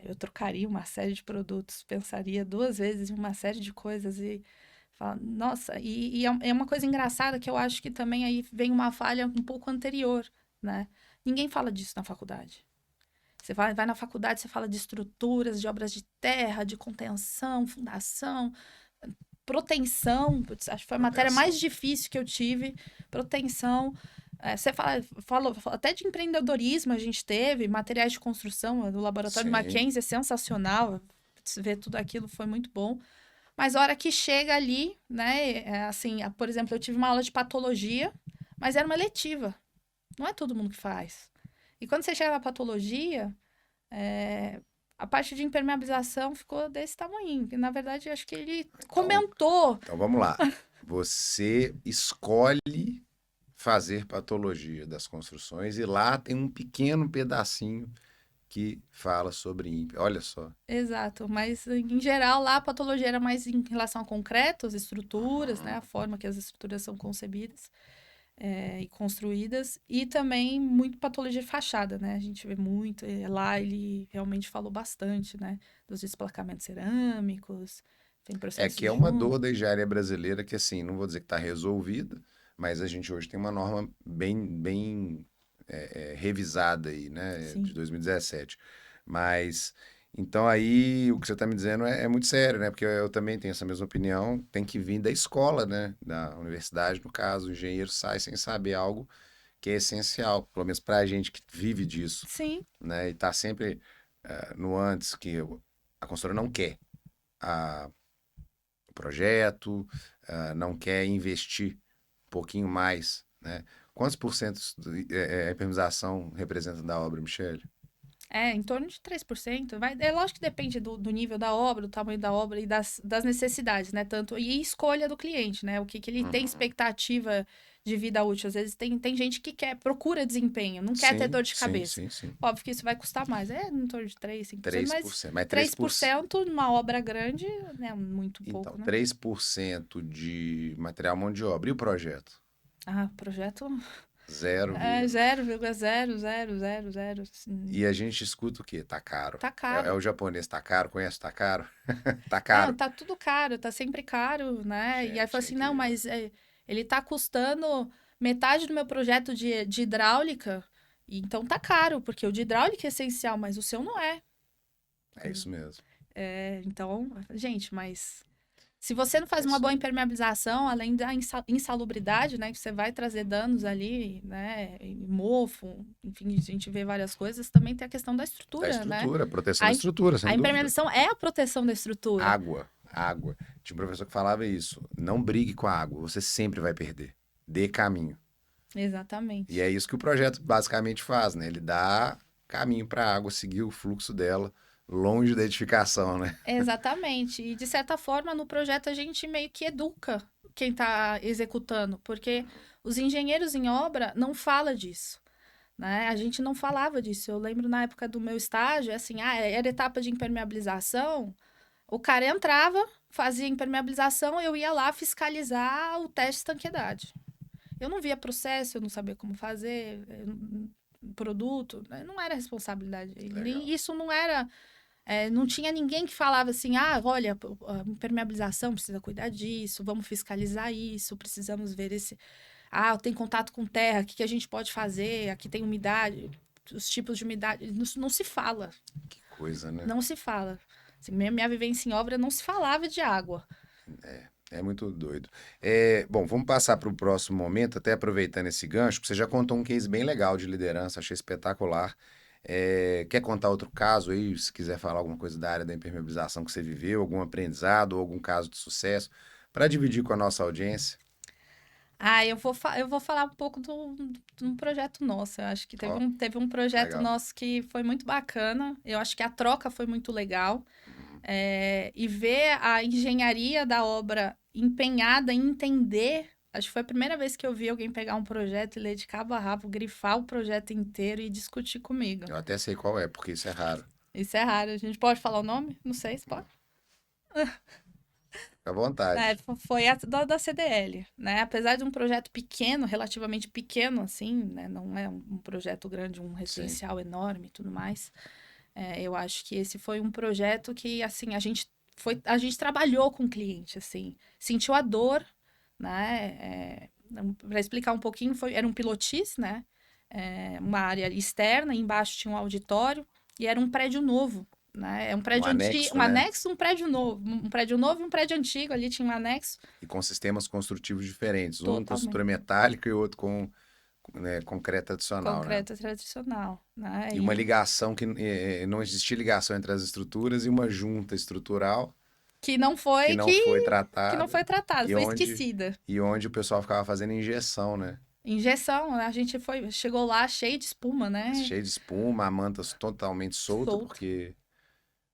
Eu trocaria uma série de produtos, pensaria duas vezes em uma série de coisas e nossa, é uma coisa engraçada que eu acho que também aí vem uma falha um pouco anterior, né? Ninguém fala disso na faculdade. Você vai na faculdade, você fala de estruturas, de obras de terra, de contenção, fundação, proteção. Putz, acho que foi a matéria mais Proteção. difícil que eu tive. Proteção. Você falou até de empreendedorismo, a gente teve, materiais de construção, do laboratório Sim. Mackenzie é sensacional. Ver tudo aquilo foi muito bom. Mas a hora que chega ali, né, assim, por exemplo, eu tive uma aula de patologia, mas era uma eletiva. Não é todo mundo que faz. E quando você chega na patologia, é, a parte de impermeabilização ficou desse tamanho. Que, na verdade, acho que ele Então, comentou. então vamos lá. Você escolhe fazer patologia das construções e lá tem um pequeno pedacinho que fala sobre ímpio. Olha só. Exato, mas em geral lá a patologia era mais em relação a concretos, estruturas, né, a forma que as estruturas são concebidas. E construídas, e também muito patologia de fachada, né? A gente vê muito, lá ele realmente falou bastante, né? Dos desplacamentos cerâmicos, tem É que processos é uma junto. dor da engenharia brasileira que, assim, não vou dizer que está resolvida, mas a gente hoje tem uma norma bem revisada aí, né, de Sim, 2017. Mas, então aí, o que você está me dizendo é muito sério, né, porque eu também tenho essa mesma opinião, tem que vir da escola, né, da universidade, no caso, o engenheiro sai sem saber algo que é essencial, pelo menos para a gente que vive disso, sim, né, e está sempre no antes, que a consultora não quer a o projeto, não quer investir um pouquinho mais, né? Quantos por cento a hipermização representa da obra, Michele? em torno de 3%. É lógico que depende do nível da obra, do tamanho da obra e das necessidades, né? Tanto, e escolha do cliente, né? O que ele tem Uhum. expectativa de vida útil. Às vezes tem gente que procura desempenho, não quer ter Sim, dor de sim, cabeça. sim, sim. Óbvio que isso vai custar mais. Em torno de 3, 5%, mas 3%. Mas 3%. 3% numa obra grande é muito Então, pouco, né? 3% de material mão de obra. E o projeto? O projeto Zero é vírgula. 0,0000. E a gente escuta o quê? Tá caro. Tá É caro. o japonês, tá caro? Conhece tá caro? Tá Não, caro. tá tudo caro, tá sempre caro, né? E aí Gente, fala é assim, não, incrível. mas ele tá custando metade do meu projeto de hidráulica, então tá caro, porque o de hidráulica é essencial, mas o seu não é. É isso mesmo. Então, gente, mas se você não É faz uma isso boa aí. impermeabilização, além da insalubridade, né, que você vai trazer danos ali, né, e mofo, enfim, a gente vê várias coisas, também tem a questão da Da estrutura, né? estrutura, proteção A, da im- estrutura, a sem dúvida. impermeabilização é a proteção da estrutura. Água, água. Tinha um professor que falava isso. Não brigue com a água, você sempre vai perder. Dê caminho. E Exatamente. é isso que o projeto basicamente faz, né? Ele dá caminho para a água seguir o fluxo dela, longe da edificação, né? Exatamente. E, de certa forma, no projeto a gente meio que educa quem está executando, porque os engenheiros em obra não falam disso, né? A gente não falava disso. Eu lembro na época do meu estágio, assim, era etapa de impermeabilização, o cara entrava, fazia impermeabilização, eu ia lá fiscalizar o teste de estanqueidade. eu não via processo, eu não sabia como fazer, produto, né, não era responsabilidade. Legal. Isso não era. Não tinha ninguém que falava assim, olha, a impermeabilização precisa cuidar disso, vamos fiscalizar isso, precisamos ver esse. Tem contato com terra, o que que a gente pode fazer? Aqui tem umidade, os tipos de umidade. Não se fala, Que coisa, né? não se fala. Assim, minha vivência em obra não se falava de água. É muito doido. Bom, vamos passar para o próximo momento, até aproveitando esse gancho, que você já contou um case bem legal de liderança, achei espetacular. Quer contar outro caso aí, se quiser falar alguma coisa da área da impermeabilização que você viveu, algum aprendizado ou algum caso de sucesso, para dividir com a nossa audiência? Eu vou falar um pouco de um projeto nosso. Eu acho que Ó, teve um projeto legal. nosso que foi muito bacana. Eu acho que a troca foi muito legal. Uhum. E ver a engenharia da obra empenhada em entender. Acho que foi a primeira vez que eu vi alguém pegar um projeto e ler de cabo a rabo, grifar o projeto inteiro e discutir comigo. Eu até sei qual é, porque isso é raro. Isso é raro. A gente pode falar o nome? Não sei se pode. Fica à vontade. Foi a da CDL, né? Apesar de um projeto pequeno, relativamente pequeno, assim, né? Não é um projeto grande, um Sim. residencial enorme e tudo mais. Eu acho que esse foi um projeto que, assim, a gente trabalhou com o cliente, assim, sentiu a dor, né? Para explicar um pouquinho, era um pilotis, né? Uma área externa, embaixo tinha um auditório e era um prédio novo, né? É um Um prédio antigo, anexo, um né? anexo, um prédio novo, um prédio novo e um prédio antigo, ali tinha um anexo, E com sistemas construtivos diferentes, um com estrutura totalmente metálica e outro com, né, concreto tradicional, né? concreto tradicional, né? E uma ligação que não existia ligação entre as estruturas e uma junta estrutural Que não que foi não foi que não foi tratada tratado, e foi onde, esquecida. e onde o pessoal ficava fazendo injeção, né? Injeção, a gente chegou lá cheio de espuma, É né? cheio de espuma, a manta totalmente solta, Solto, porque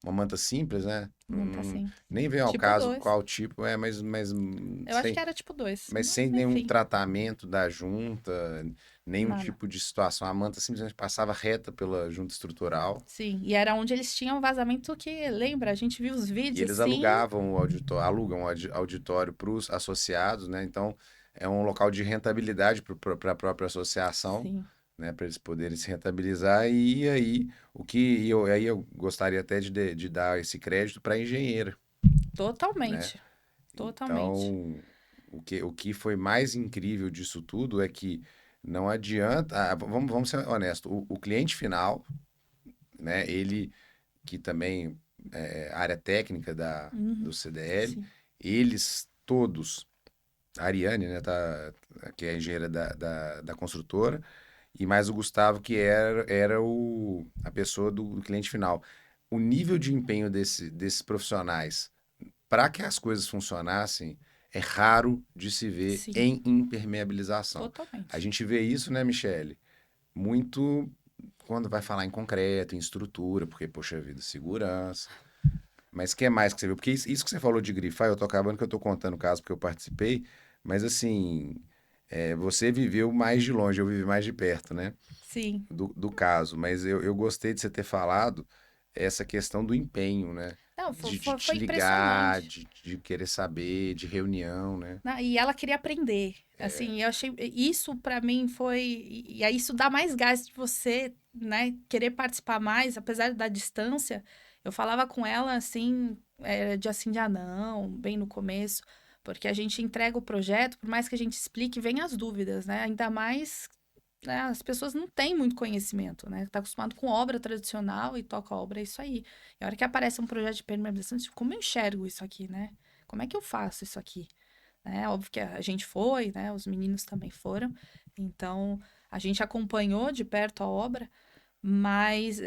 uma manta simples, né? não tá assim. Nem vem ao Tipo caso 2. qual tipo, Eu acho que era tipo 2, mas sem mas nenhum enfim, tratamento da junta, nenhum nada. tipo de situação. A manta simplesmente passava reta pela junta estrutural. Sim, e era onde eles tinham vazamento que, lembra, a gente viu os E vídeos eles assim. alugavam o auditório, alugam o auditório para os associados, né? Então é um local de rentabilidade para a própria associação, Sim, né? Para eles poderem se rentabilizar. E aí aí eu gostaria até de dar esse crédito para a engenheira, né? totalmente, totalmente. Então o que foi mais incrível disso tudo é que não adianta. Vamos ser honestos, o cliente final, né? Ele que também área técnica do Uhum, CDL, sim, eles todos, a Ariane, né, que é a engenheira da construtora, e mais o Gustavo, que era a pessoa do cliente final. O nível de empenho desses profissionais para que as coisas funcionassem é raro de se ver sim, em impermeabilização. A totalmente. gente vê isso, né, Michele? Muito quando vai falar em concreto, em estrutura, porque, poxa vida, segurança. Mas o que é mais que você viu? Porque isso que você falou de grifar, eu tô acabando que eu tô contando o caso porque eu participei, mas assim, você viveu mais de longe, eu vivi mais de perto, né? Sim. Do caso. Mas eu gostei de você ter falado essa questão do empenho, né? Não, De te foi ligar, impressionante. de querer saber, de reunião, né? E ela queria aprender. Assim, eu achei isso pra mim foi e aí isso dá mais gás de você, né, querer participar mais, apesar da distância. Eu falava com ela assim, de assim, de não, bem no começo, porque a gente entrega o projeto, por mais que a gente explique, vem as dúvidas, né? Ainda mais, né, as pessoas não têm muito conhecimento, né? Tá acostumado com obra tradicional e toca obra, é isso aí. E a hora que aparece um projeto de permeabilização, tipo, como eu enxergo isso aqui, né? Como é que eu faço isso aqui? Óbvio que a gente foi, né? Os meninos também foram. Então, a gente acompanhou de perto a obra, mas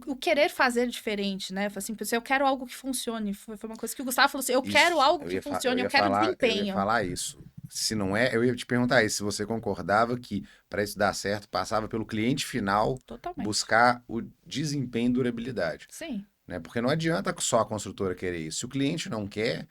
o querer fazer diferente, né? Falei assim, eu quero algo que funcione. Foi uma coisa que o Gustavo falou assim, eu quero Isso, algo que eu funcione, eu ia quero eu ia desempenho. falar isso. Se não é, eu ia te perguntar isso, se você concordava que para isso dar certo, passava pelo cliente final Totalmente. buscar o desempenho e durabilidade, Sim, né? Porque não adianta só a construtora querer isso. Se o cliente não quer,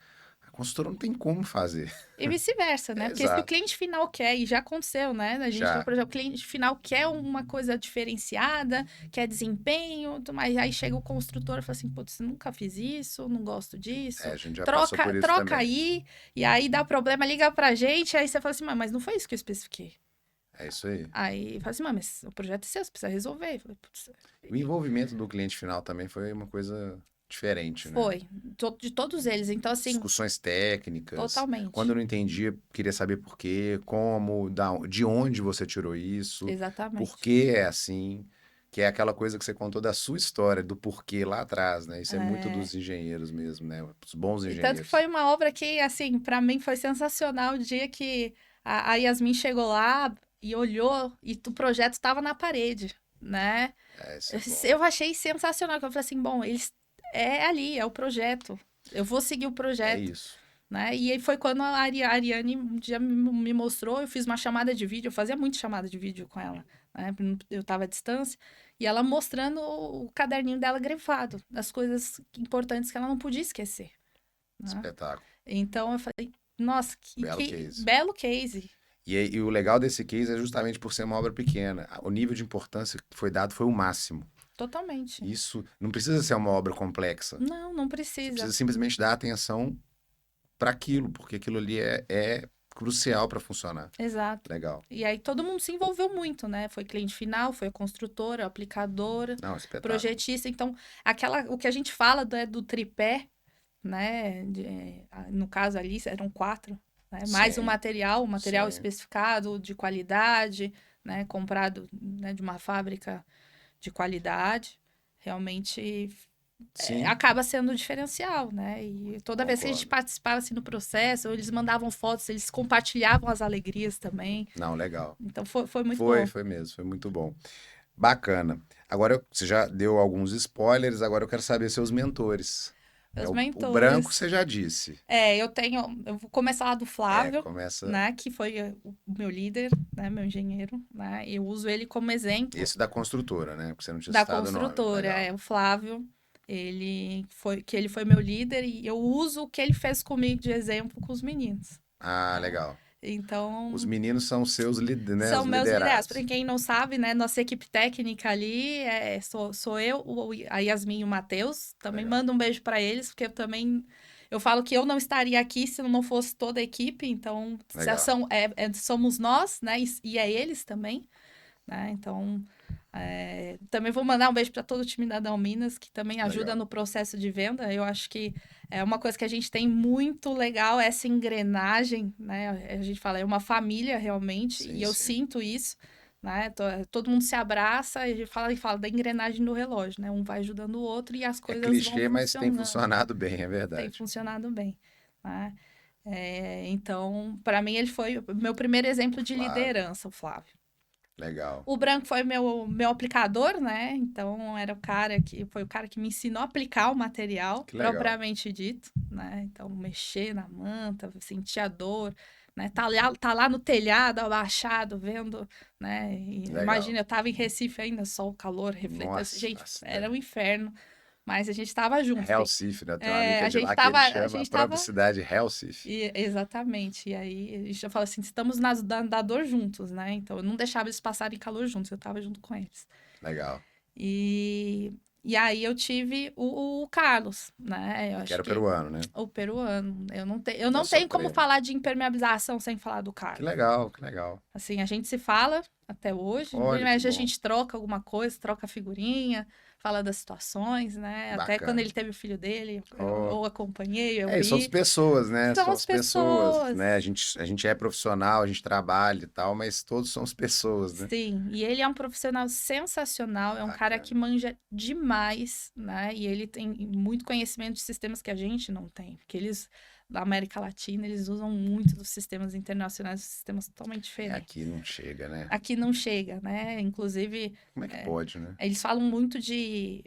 consultora não tem como fazer. E vice-versa, né? Porque se o Exato. cliente final quer, e já aconteceu, né? A gente, Já. por exemplo, o cliente final quer uma coisa diferenciada, quer desempenho, mas aí chega o construtor e fala assim, putz, nunca fiz isso, não gosto disso, A gente já passou por isso troca também. aí, e aí dá problema, liga pra gente, aí você fala assim, mas não foi isso que eu especifiquei. É isso aí. Aí fala assim, mas o projeto é seu, você precisa resolver. Eu falei, putz, O envolvimento do cliente final também foi uma coisa diferente, né? foi, de todos eles. Então, assim, Discussões técnicas. Quando totalmente. eu não entendia, queria saber por quê, como, de onde você tirou isso, por Exatamente. que é assim, que é aquela coisa que você contou da sua história, do porquê lá atrás, né? Isso é muito dos engenheiros mesmo, né? Os bons E tanto que engenheiros. foi uma obra que, assim, pra mim foi sensacional o dia que a Yasmin chegou lá e olhou e o projeto estava na parede, né? Isso é bom. Eu achei sensacional, que eu falei assim, bom, eles é ali, é o projeto. Eu vou seguir o É projeto, isso. né? E aí foi quando a Ariane um dia me mostrou, eu fiz uma chamada de vídeo, eu fazia muito chamada de vídeo com ela, né? Eu tava à distância, e ela mostrando o caderninho dela grifado, das coisas importantes que ela não podia esquecer, né? Espetáculo. Então eu falei, nossa, Belo que case. belo case. E o legal desse case é justamente por ser uma obra pequena. O nível de importância que foi dado foi o máximo. Totalmente. Isso não precisa ser uma obra complexa. Não Você precisa. precisa simplesmente dar atenção para aquilo, porque aquilo ali é crucial para funcionar. Exato. Legal. E aí todo mundo se envolveu muito, né? Foi cliente final, foi a construtora, a aplicadora, Não, espetáculo. projetista. Então, o que a gente fala do tripé, né? No caso ali, eram 4, né? Mais Sim, o material sim. especificado, de qualidade, né? Comprado, né, de uma fábrica de qualidade. Realmente Sim, acaba sendo o diferencial, né? E toda vez que a gente concordo. participava assim no processo, eles mandavam fotos, eles compartilhavam as alegrias também. Não, legal. Então foi muito bom. Foi mesmo, foi muito bom. Bacana. Agora, você já deu alguns spoilers, agora eu quero saber seus mentores. Meus O branco mentores. você já disse. Eu vou começar lá do Flávio, Começa né? Que foi o meu líder, né? Meu engenheiro, né? Eu uso ele como exemplo esse da construtora, né? Porque você não tinha da citado o nome. construtora. Legal. É o Flávio. Ele foi meu líder e eu uso o que ele fez comigo de exemplo com os meninos. Ah, Né? legal. Os Então, meninos são os seus, né, são os meus liderados. liderados. Para quem não sabe, né? Nossa equipe técnica ali sou eu, a Yasmin e o Matheus. Também Legal. mando um beijo para eles, porque eu falo que eu não estaria aqui se não fosse toda a equipe. Então, Legal. somos nós, né? E é eles também, né? Então, também vou mandar um beijo para todo o time da Dalminas, que também ajuda Legal. no processo de venda. Eu acho que é uma coisa que a gente tem muito legal, essa engrenagem, né? A gente fala, é uma família realmente, Sim, e eu sim. sinto isso, né? Todo mundo se abraça e fala da engrenagem do relógio, né? Um vai ajudando o outro e as É coisas vão clichê, mas tem funcionando. funcionado bem, é Tem verdade. funcionado bem, né? Então, para mim, ele foi o meu primeiro exemplo de Flávio. liderança, o Flávio. Legal. O branco foi meu aplicador, né? Então foi o cara que me ensinou a aplicar o material Que legal. propriamente dito, né? Então mexer na manta, sentir a dor, né? Tá lá no telhado, abaixado, vendo, né? E Legal. imagina, eu tava em Recife ainda, só o calor refletando. Nossa, Gente, era um inferno, mas a gente tava junto. Recife, né? Tem uma amiga A de gente lá que ele a chama a gente própria tava cidade Recife. exatamente. E aí a gente já fala assim, estamos da dor juntos, né? Então eu não deixava eles passarem calor juntos, eu tava junto com eles. Legal. E, e aí eu tive o Carlos, né? Eu Que acho era que peruano, né? o peruano. Eu Da não tenho como Soprema. falar de impermeabilização sem falar do Que Carlos. legal, que legal. Assim, a gente se fala até hoje, Olha que mas a bom. gente troca alguma coisa, troca figurinha, fala das situações, né? Até quando Bacana. ele teve o filho dele, Oh. eu acompanhei, eu E somos vi. pessoas, né? São as Somos pessoas, pessoas. né? A gente é profissional, a gente trabalha e tal, mas todos somos pessoas, né? Sim, e ele é um profissional sensacional, é um cara Bacana. que manja demais, né? E ele tem muito conhecimento de sistemas que a gente não tem, porque eles, da América Latina, eles usam muito dos sistemas internacionais, sistemas totalmente Aqui diferentes. não chega, né? Aqui não chega, né? Inclusive, Como é que pode, né? eles falam muito de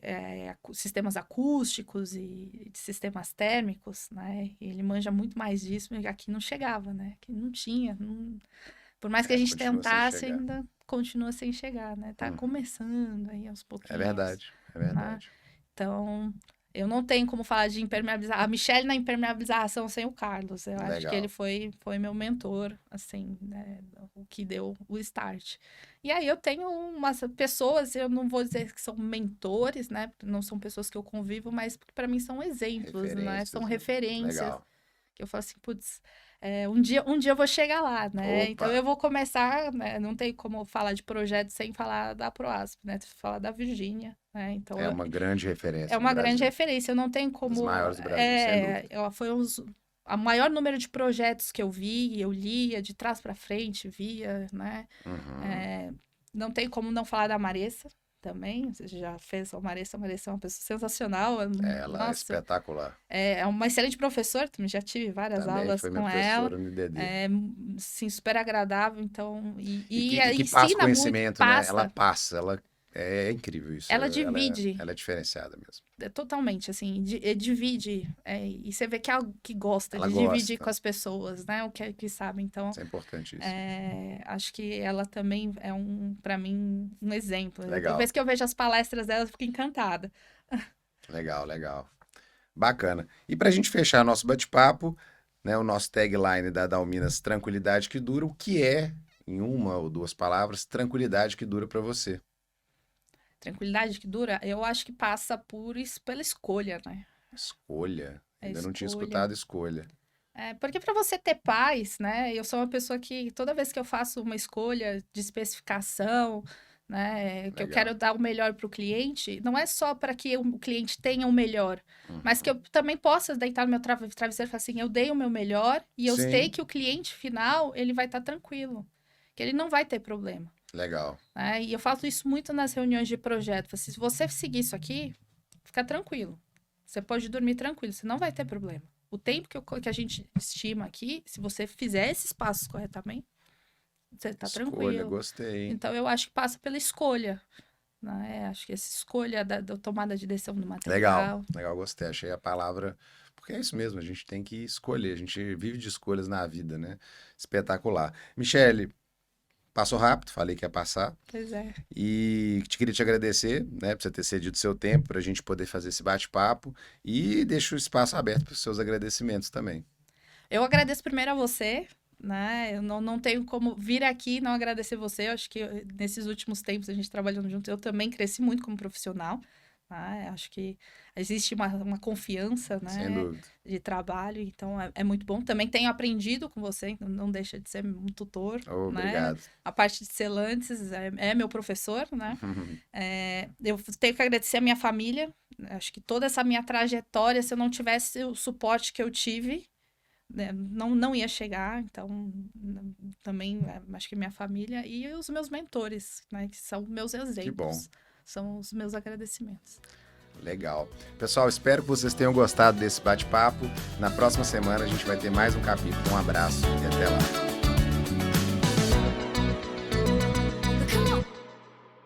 sistemas acústicos e de sistemas térmicos, né? E ele manja muito mais disso, mas aqui não chegava, né? Aqui não tinha, por mais que a gente Continua sem tentasse, chegar. ainda continua sem chegar, né? Tá Uhum. começando aí aos É pouquinhos, verdade, é né? verdade. Então, Eu não tenho como falar de impermeabilizar. A Michelle na impermeabilização sem o Carlos. Eu acho que Legal. ele foi meu mentor, assim, né? O que deu o start. E aí eu tenho umas pessoas, eu não vou dizer que são mentores, né? Não são pessoas que eu convivo, mas que para mim são exemplos, né? São Né? referências. Legal. Que eu falo assim, putz, um dia eu vou chegar lá, né? Opa. Então eu vou começar, né? Não tem como falar de projeto sem falar da Proasp, né? Falar da Virgínia, né? Então É uma grande referência é no uma grande Brasil. referência. Eu não tenho como. Dos maiores do Brasil, sem dúvida. Foi a maior número de projetos que eu vi, eu lia de trás para frente, via, né? Uhum. Não tem como não falar da Maressa também. Você já fez a Maressa é uma pessoa sensacional. Ela é Nossa, espetacular. é uma excelente professora, também já tive várias Também aulas foi minha com ela. professora no IDD. Sim, super agradável, então, Que passa ensina muito, conhecimento, né? Ela passa, é incrível isso. ela divide, Ela é diferenciada mesmo. totalmente, assim, divide, e você vê que é algo que gosta Ela de dividir gosta. com as pessoas, né, o que sabe, então, Isso é importantíssimo. acho que ela também é para mim, um exemplo. Legal. Toda vez que eu vejo as palestras dela, eu fico encantada. Legal, legal. Bacana. E para a gente fechar nosso bate-papo, né, o nosso tagline da Dalminas, tranquilidade que dura, o que é, em uma ou duas palavras, tranquilidade que dura para você? Tranquilidade que dura, eu acho que passa pela escolha, né? Escolha. Ainda não tinha Escolha. escutado escolha. Porque para você ter paz, né? Eu sou uma pessoa que toda vez que eu faço uma escolha de especificação, né, que eu Legal. quero dar o melhor para o cliente, não é só para que o cliente tenha o melhor, mas que eu também possa deitar no meu travesseiro e falar assim, eu dei o meu melhor e eu Sim. sei que o cliente final, ele vai estar tranquilo, que ele não vai ter problema. Legal. Né? E eu faço isso muito nas reuniões de projeto. Assim, se você seguir isso aqui, fica tranquilo. Você pode dormir tranquilo, você não vai ter problema. O tempo que a gente estima aqui, se você fizer esses passos corretamente, você tá tranquilo. Escolha, gostei. Então, eu acho que passa pela escolha. Né? Acho que essa escolha da tomada de decisão do material. Legal, gostei. Achei a palavra... Porque é isso mesmo, a gente tem que escolher. A gente vive de escolhas na vida, né? Espetacular. Michele, passou rápido, falei que ia passar. Pois é. E queria te agradecer, né, por você ter cedido seu tempo, para a gente poder fazer esse bate-papo. E deixo o espaço aberto para os seus agradecimentos também. Eu agradeço primeiro a você, né? Eu não tenho como vir aqui e não agradecer você. Eu acho que nesses últimos tempos, a gente trabalhando junto, eu também cresci muito como profissional. Né? Acho que existe uma confiança, né, Sem dúvida. de trabalho, então é muito bom. Também tenho aprendido com você, não deixa de ser um tutor. Obrigado. Né? A parte de Celantes é meu professor, né? Eu tenho que agradecer a minha família. Acho que toda essa minha trajetória, se eu não tivesse o suporte que eu tive, né, não ia chegar. Então, também acho que minha família e os meus mentores, né, que são meus exemplos. Que bom. São os meus agradecimentos. Legal. Pessoal, espero que vocês tenham gostado desse bate-papo. Na próxima semana a gente vai ter mais um capítulo. Um abraço e até lá.